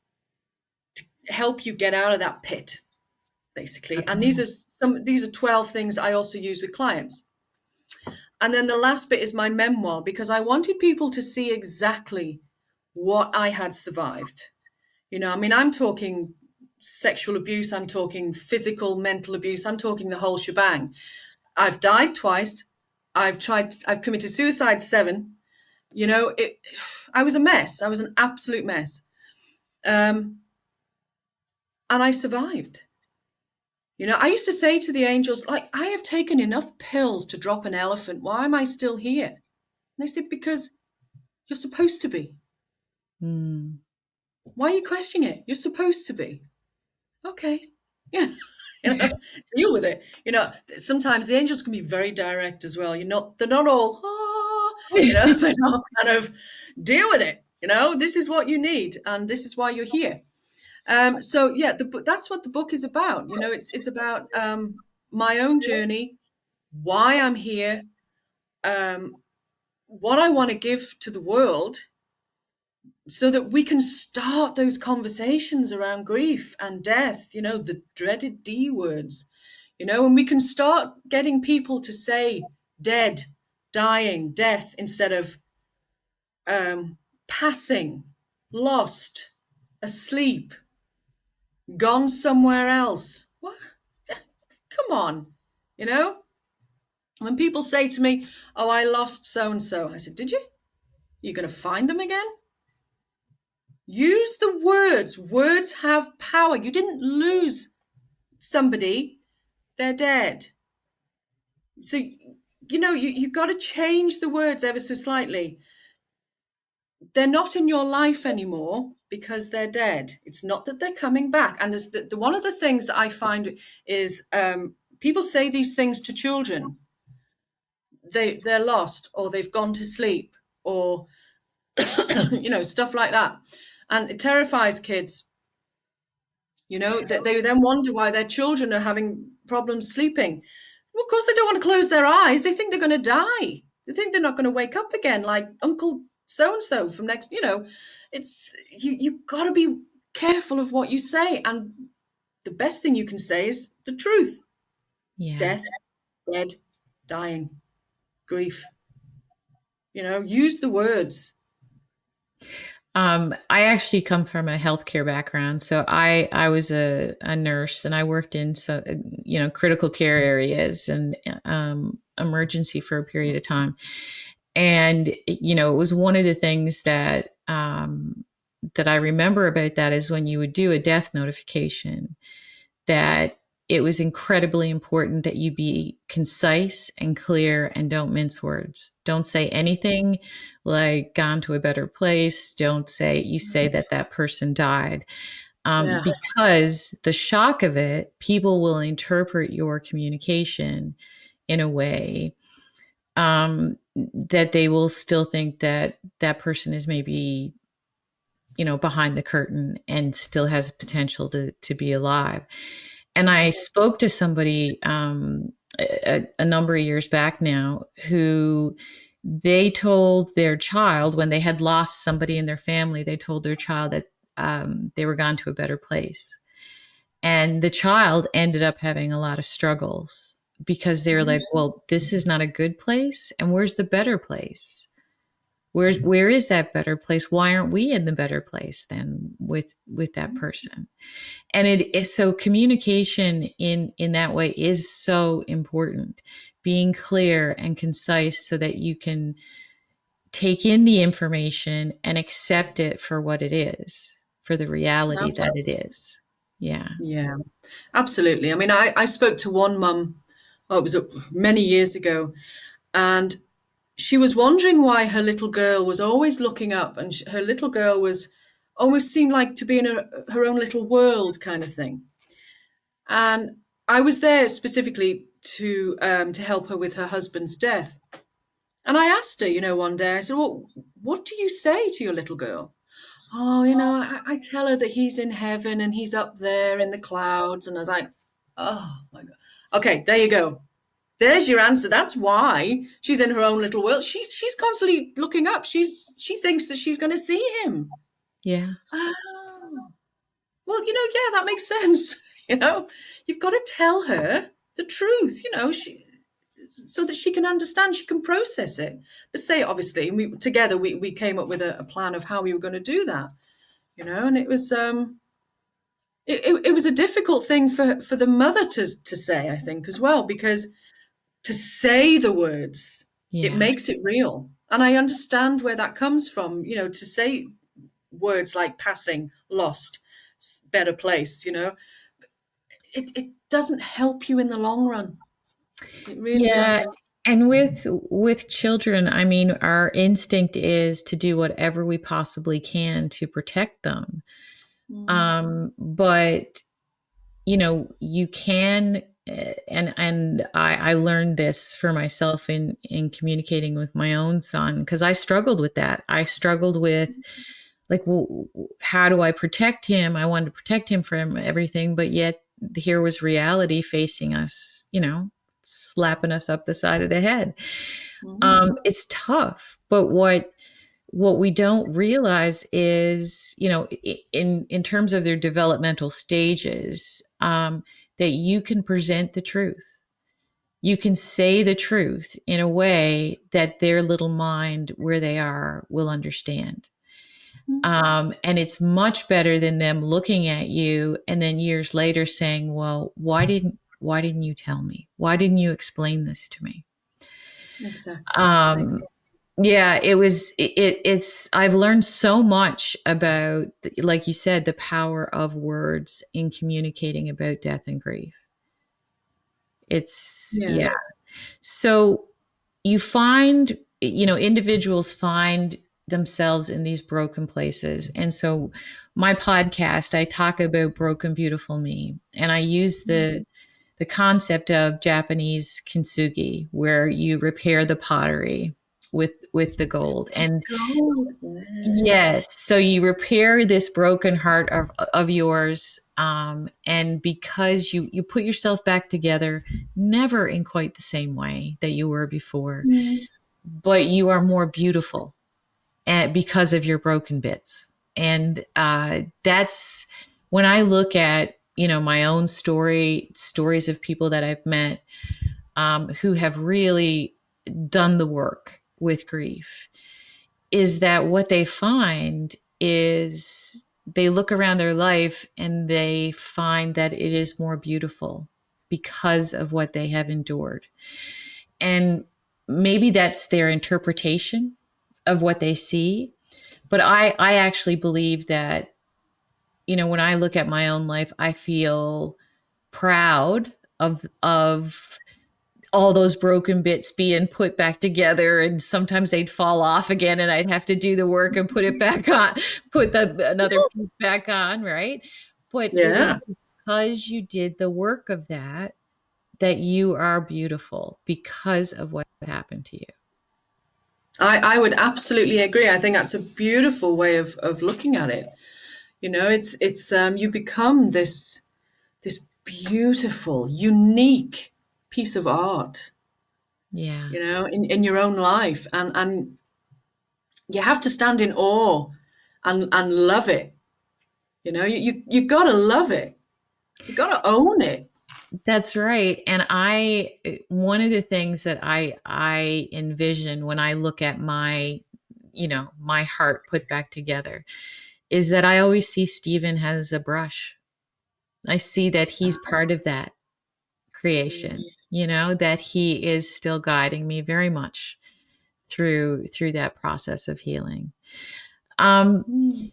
to help you get out of that pit, basically. And Okay. these are 12 things I also use with clients. And then the last bit is my memoir, because I wanted people to see exactly what I had survived. I mean, I'm talking sexual abuse, I'm talking physical, mental abuse, I'm talking the whole shebang. I've died twice. I've committed suicide 7. I was a mess. I was an absolute mess. Um, and I survived. I used to say to the angels, like, I have taken enough pills to drop an elephant. Why am I still here? And they said, because you're supposed to be. Mm. Why are you questioning it? You're supposed to be. Okay. Yeah. You know, deal with it. You know, sometimes the angels can be very direct as well. They're not all, they're not kind of deal with it. You know, this is what you need, and this is why you're here. So yeah, that's what the book is about. You know, it's about my own journey, why I'm here, um, what I want to give to the world, so that we can start those conversations around grief and death. You know, the dreaded D words. You know, and we can start getting people to say dead, dying, death instead of passing, lost, asleep, gone somewhere else. What? Come on, you know? When people say to me, "Oh, I lost so and so," I said, "Did you? You're going to find them again?" Use the words. Words have power. You didn't lose somebody, they're dead. So, you know, you got to change the words ever so slightly. They're not in your life anymore because they're dead. It's not that they're coming back. And one of the things that I find is people say these things to children. They're lost, or they've gone to sleep, or you know, stuff like that, and it terrifies kids. You know, that they then wonder why their children are having problems sleeping. Well, of course, they don't want to close their eyes. They think they're going to die. They think they're not going to wake up again, like Uncle so and so from next. You know, it's you've got to be careful of what you say, and the best thing you can say is the truth. Yeah. Death, dead, dying, grief. You know, use the words. I actually come from a healthcare background, so I was a nurse, and I worked in critical care areas and emergency for a period of time. And you know, it was one of the things that that I remember about that is when you would do a death notification, that it was incredibly important that you be concise and clear and don't mince words. Don't say anything like gone to a better place. Don't say, you say that that person died. Yeah, Because the shock of it, people will interpret your communication in a way that they will still think that that person is maybe, you know, behind the curtain and still has potential to be alive. And I spoke to somebody a number of years back now who they told their child, when they had lost somebody in their family, they told their child that they were gone to a better place. And the child ended up having a lot of struggles because they were like, well, this is not a good place. And where's the better place? Where is that better place? Why aren't we in the better place then with that person? And it is, so communication in that way is so important. Being clear and concise so that you can take in the information and accept it for what it is, for the reality that it is. Yeah. yeah, absolutely. I mean, I spoke to one mum, oh, it was many years ago, and she was wondering why her little girl was always looking up, and her little girl was almost seemed like to be in her own little world kind of thing. And I was there specifically to help her with her husband's death. And I asked her, you know, one day, I said, "Well, what do you say to your little girl?" "Oh, you know, I tell her that he's in heaven and he's up there in the clouds." And I was like, "Oh my God." Okay, there you go. There's your answer. That's why she's in her own little world. She's constantly looking up. She thinks that she's going to see him. Yeah. Oh, well, you know, yeah, that makes sense. You know, you've got to tell her the truth. You know, so that she can understand, she can process it. But say, obviously, together we came up with a plan of how we were going to do that. You know, and it was it was a difficult thing for the mother to say, I think, as well, because to say the words, it Yeah. makes it real. And I understand where that comes from, you know, to say words like passing, lost, better place, you know, it doesn't help you in the long run. It really Yeah. doesn't. And with children, I mean, our instinct is to do whatever we possibly can to protect them. Mm. But you can, and I learned this for myself in communicating with my own son, because I struggled with that. I struggled with, like, well, how do I protect him? I wanted to protect him from everything, but yet here was reality facing us, slapping us up the side of the head. Mm. It's tough, but what we don't realize is, in terms of their developmental stages, that you can present the truth. You can say the truth in a way that their little mind, where they are, will understand. And it's much better than them looking at you and then years later saying, "Well, why didn't you tell me? Why didn't you explain this to me?" Exactly. Um, yeah, it's I've learned so much about, like you said, the power of words in communicating about death and grief. It's Yeah. Yeah. So you find, individuals find themselves in these broken places. And so my podcast, I talk about broken beautiful me, and I use the concept of Japanese kintsugi, where you repair the pottery with the gold. And Gold. Yeah. yes, so you repair this broken heart of yours, and because you put yourself back together, never in quite the same way that you were before, Mm. but you are more beautiful, and because of your broken bits. And that's when I look at, my own stories of people that I've met, who have really done the work with grief, is that what they find is they look around their life and they find that it is more beautiful because of what they have endured. And maybe that's their interpretation of what they see. But I actually believe that, when I look at my own life, I feel proud of all those broken bits being put back together, and sometimes they'd fall off again and I'd have to do the work and put it back on, put another piece back on, right? But it was Yeah. because you did the work of that you are beautiful because of what happened to you. I would absolutely agree. I think that's a beautiful way of looking at it. It's you become this beautiful, unique piece of art, Yeah. in your own life. And you have to stand in awe and love it. You gotta love it. You gotta own it. That's right. And one of the things that I envision when I look at my heart put back together, is that I always see Stephen as a brush. I see that he's part of that creation, that he is still guiding me very much through that process of healing. Um, Mm.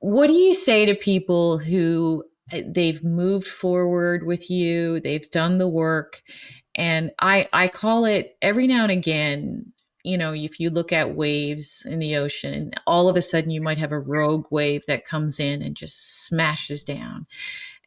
what do you say to people who, they've moved forward with you, they've done the work, and I call it, every now and again, if you look at waves in the ocean, all of a sudden you might have a rogue wave that comes in and just smashes down.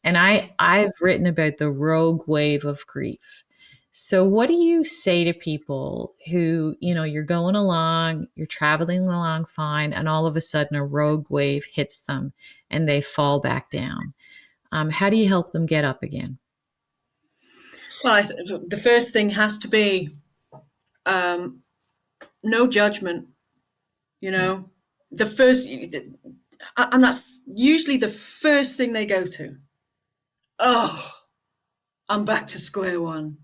And I've written about the rogue wave of grief. So what do you say to people who, you're going along, you're traveling along fine, and all of a sudden a rogue wave hits them and they fall back down? How do you help them get up again? Well, the first thing has to be um, no judgment. You Yeah. know, the first, and that's usually the first thing they go to. Oh, I'm back to square one.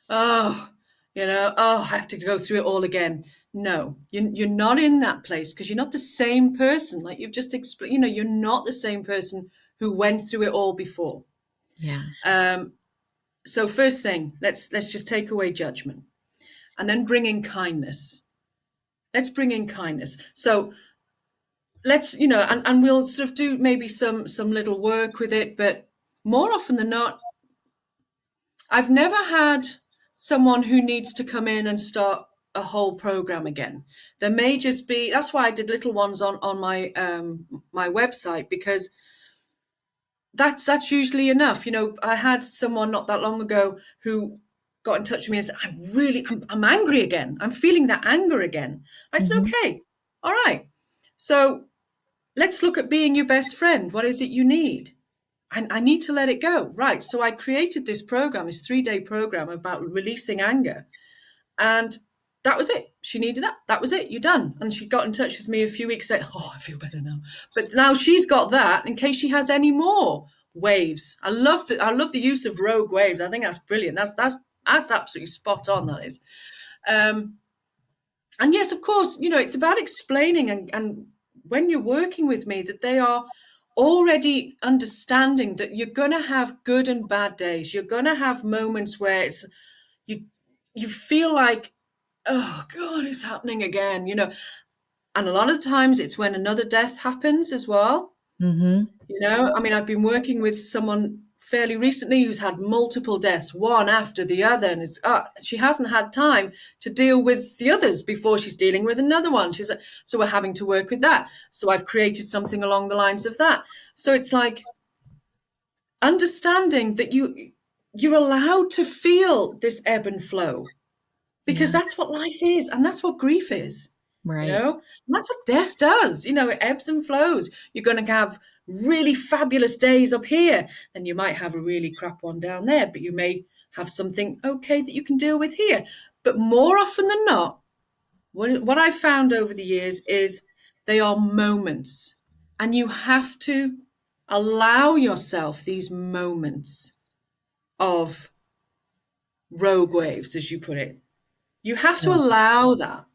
Oh, I have to go through it all again. No, you're not in that place because you're not the same person. Like you've just explained, you're not the same person who went through it all before. Yeah. Um, so first thing, let's just take away judgment and then bring in kindness. Let's bring in kindness. So let's, and we'll sort of do maybe some little work with it, but more often than not, I've never had someone who needs to come in and start a whole program again. There may just be, that's why I did little ones on my my website, because that's usually enough. I had someone not that long ago who got in touch with me and said, I'm angry again. I'm feeling that anger again. I said, Mm-hmm. okay, all right. So let's look at being your best friend. What is it you need? I need to let it go. Right. So I created this program, this 3-day program about releasing anger. And that was it. She needed that. That was it. You're done. And she got in touch with me a few weeks later. Oh, I feel better now. But now she's got that in case she has any more waves. I love the use of rogue waves. I think that's brilliant. That's absolutely spot on. That is. And yes, of course, it's about explaining and when you're working with me that they are already understanding that you're going to have good and bad days. You're going to have moments where you feel like, oh God, it's happening again, and a lot of times it's when another death happens as well. Mm-hmm. I mean, I've been working with someone fairly recently who's had multiple deaths, one after the other, and she hasn't had time to deal with the others before she's dealing with another one. So we're having to work with that. So I've created something along the lines of that. So it's like understanding that you're allowed to feel this ebb and flow, because Yeah. that's what life is, and that's what grief is. Right. And that's what death does. It ebbs and flows. You're going to have really fabulous days up here, and you might have a really crap one down there, but you may have something okay that you can deal with here. But more often than not, what I've found over the years is they are moments, and you have to allow yourself these moments of rogue waves, as you put it. You have to Yeah. allow that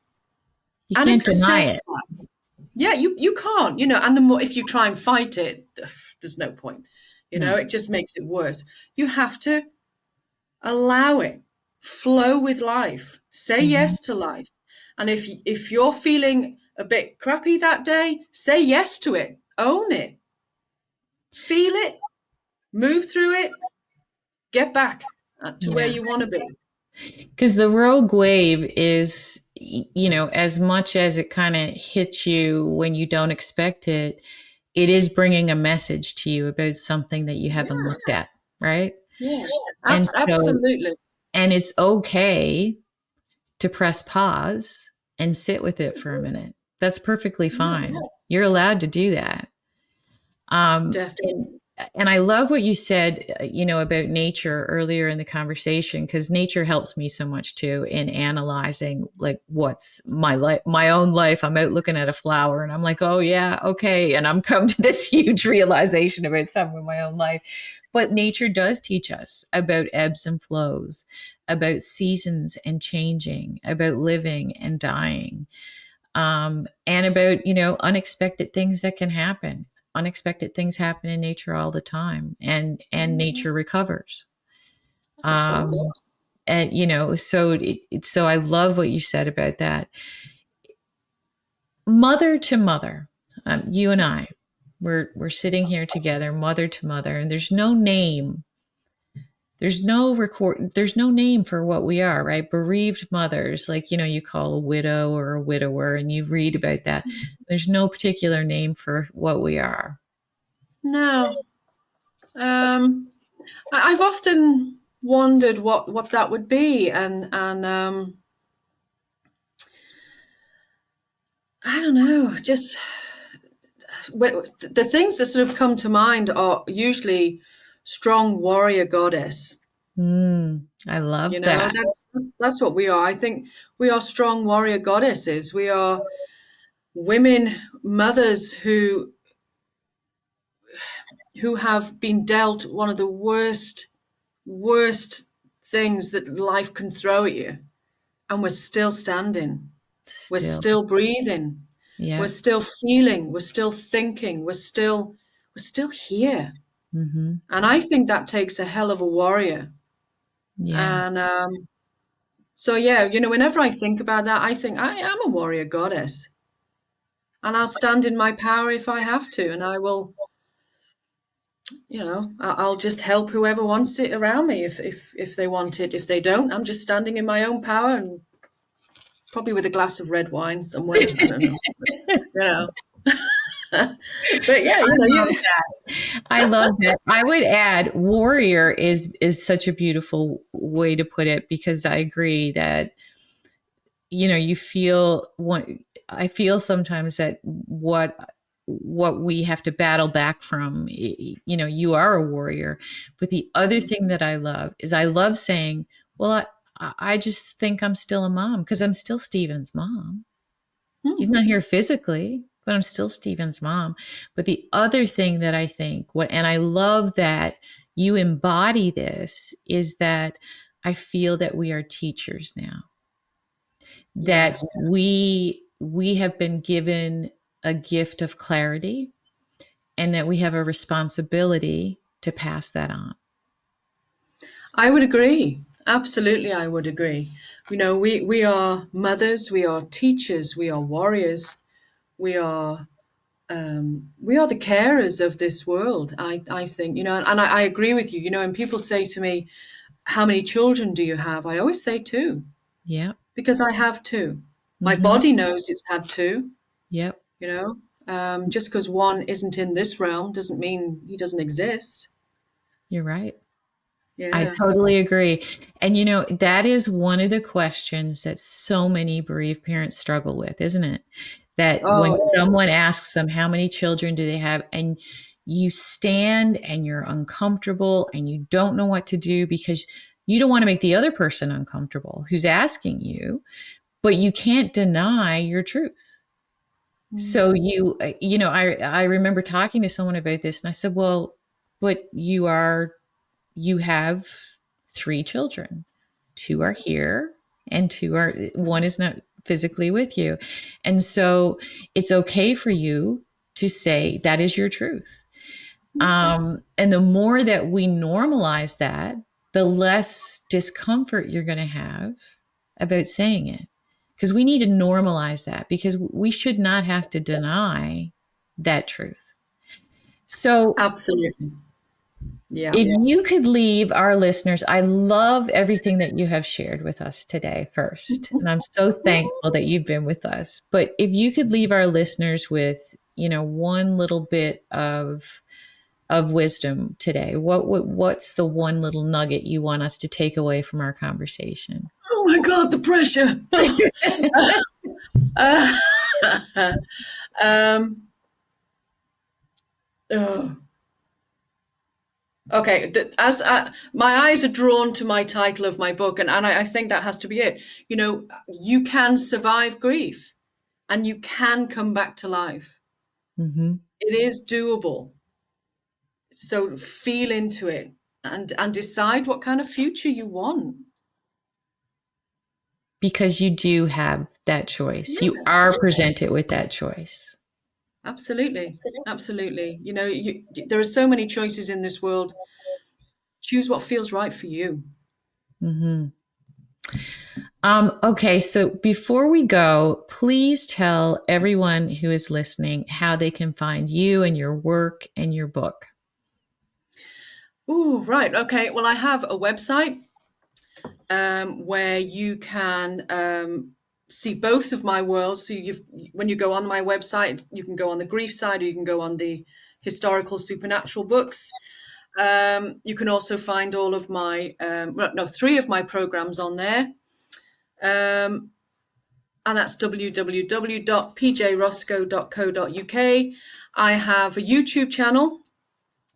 You and can't deny accept it. that. Yeah, you can't, and the more if you try and fight it, there's no point. No. It just makes it worse. You have to allow it, flow with life, say Mm-hmm. yes to life. And if you're feeling a bit crappy that day, say yes to it, own it, feel it, move through it, get back to where Yeah. you want to be. Because the rogue wave is, as much as it kind of hits you when you don't expect it, it is bringing a message to you about something that you haven't Yeah, looked at, right? yeah, And so, absolutely. and it's okay to press pause and sit with it for a minute. That's perfectly Yeah, fine. You're allowed to do that. And, definitely. and I love what you said, about nature earlier in the conversation, because nature helps me so much too in analyzing like what's my life, my own life. I'm out looking at a flower and I'm like, oh yeah, okay. And I'm come to this huge realization about some of my own life. But nature does teach us about ebbs and flows, about seasons and changing, about living and dying, and about unexpected things that can happen. Unexpected things happen in nature all the time, and nature recovers. Of um course. and so I love what you said about that. Mother to mother, you and I, we're sitting here together, mother to mother, and there's no name for what we are, right? Bereaved mothers, like, you call a widow or a widower, and you read about that. There's no particular name for what we are. No. I've often wondered what that would be, and I don't know. Just the things that sort of come to mind are usually strong warrior goddess. I love that. That's what we are. I think we are strong warrior goddesses. We are women, mothers who have been dealt one of the worst things that life can throw at you, and we're still standing. We're Still. still breathing. We're Yeah. still feeling. We're still thinking. We're still here. Hmm. And I think that takes a hell of a warrior. Yeah. And so yeah, whenever I think about that, I think I am a warrior goddess, and I'll stand in my power if I have to, and I'll just help whoever wants it around me if they want it. If they don't, I'm just standing in my own power and probably with a glass of red wine somewhere. I don't know. You know. But yeah, I love that. I would add warrior is such a beautiful way to put it, because I agree that, you feel one. I feel sometimes that what we have to battle back from, you are a warrior. But the other thing that I love is I love saying, well, I just think I'm still a mom because I'm still Stephen's mom. He's not here physically, but I'm still Stephen's mom. But the other thing that I think, and I love that you embody this, is that I feel that we are teachers now. yeah, That we have been given a gift of clarity, and that we have a responsibility to pass that on. I would agree. Absolutely, I would agree. We are mothers, we are teachers, we are warriors, we are the carers of this world. I think, and I agree with you. And people say to me, "How many children do you have?" I always say two, Yeah. because I have two. My Mm-hmm. body knows it's had two. Yep. Just because one isn't in this realm doesn't mean he doesn't exist. You're right. I Yeah. totally agree. And that is one of the questions that so many bereaved parents struggle with, isn't it? That when Oh, someone asks them how many children do they have, and you stand and you're uncomfortable and you don't know what to do because you don't want to make the other person uncomfortable who's asking you, but you can't deny your truth. So I remember talking to someone about this, and I said, well, but you have three children. Two are here and one is not physically with you. And so it's okay for you to say that is your truth. And the more that we normalize that, the less discomfort you're going to have about saying it. Because we need to normalize that, because we should not have to deny that truth. So absolutely. Yeah. if you could leave our listeners, I love everything that you have shared with us today, first. And I'm so thankful that you've been with us. But if you could leave our listeners with, one little bit of wisdom today, what's the one little nugget you want us to take away from our conversation? Oh my God, the pressure. um, oh. Okay, as my eyes are drawn to my title of my book, and I think that has to be it. You can survive grief, and you can come back to life. Mm-hmm. It is doable. So feel into it and decide what kind of future you want. Because you do have that choice. You Yeah, are presented with that choice. absolutely, absolutely. There are so many choices in this world. Choose what feels right for you. Mm-hmm. Okay, so before we go, please tell everyone who is listening how they can find you and your work and your book. Oh, right. Okay. Well, I have a website where you can see both of my worlds. So when you go on my website, you can go on the grief side, or you can go on the historical supernatural books. You can also find all of my, three of my programs on there. And that's www.pjroscoe.co.uk. I have a YouTube channel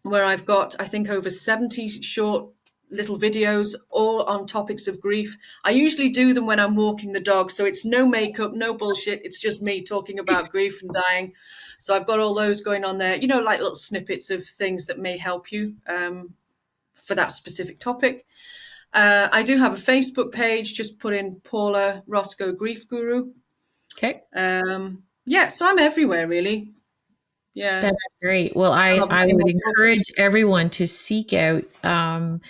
where I've got, I think, over 70 short little videos, all on topics of grief. I usually do them when I'm walking the dog, so it's no makeup, no bullshit. It's just me talking about grief and dying. So I've got all those going on there, like little snippets of things that may help you for that specific topic. I do have a Facebook page. Just put in Paula Roscoe Grief Guru. Okay. So I'm everywhere, really. Yeah. That's great. Well, I would encourage everyone to seek out and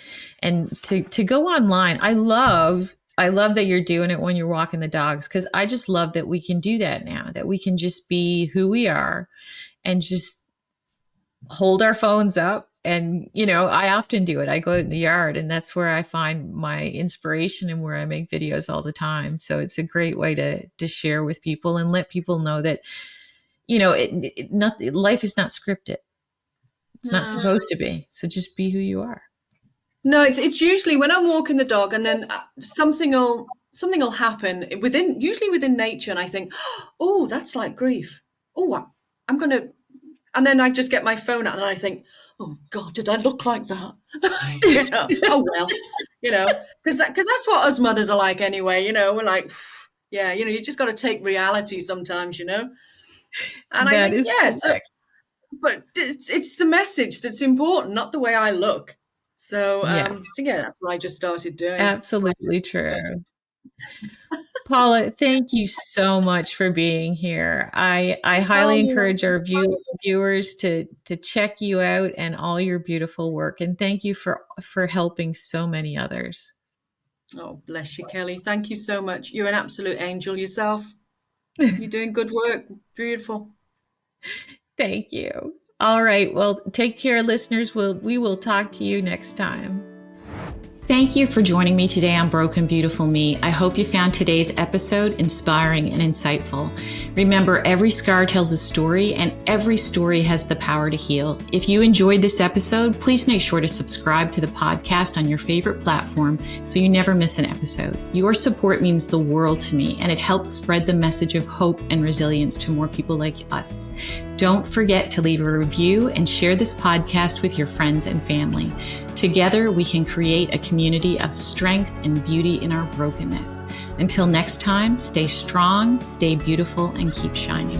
to go online. I love that you're doing it when you're walking the dogs, because I just love that we can do that now, that we can just be who we are and just hold our phones up And, you know, I often do it. I go out in the yard, and that's where I find my inspiration and where I make videos all the time. So it's a great way to share with people and let people know that, you know, life is not scripted. It's not No. supposed to be. So just be who you are. No, it's usually when I'm walking the dog, and then something will happen usually within nature, and I think, oh, that's like grief. Oh, I'm gonna, and then I just get my phone out and I think, oh God, did I look like that? You know, oh well, you know, because that's what us mothers are like anyway. You know, we're like, yeah, you know, you just got to take reality sometimes, you know. And I That think, is yeah, correct. but it's the message that's important, not the way I look. So, Yeah, so yeah, that's what I just started doing. absolutely true. Paula, thank you so much for being here. I highly encourage our viewers to check you out and all your beautiful work. And thank you for helping so many others. Oh, bless you, Kelly. Thank you so much. You're an absolute angel yourself. You're doing good work. Beautiful. Thank you. All right. Well, take care, listeners. We will talk to you next time. Thank you for joining me today on Broken Beautiful Me. I hope you found today's episode inspiring and insightful. Remember, every scar tells a story, and every story has the power to heal. If you enjoyed this episode, please make sure to subscribe to the podcast on your favorite platform so you never miss an episode. Your support means the world to me, and it helps spread the message of hope and resilience to more people like us. Don't forget to leave a review and share this podcast with your friends and family. Together, we can create a community of strength and beauty in our brokenness. Until next time, stay strong, stay beautiful, and keep shining.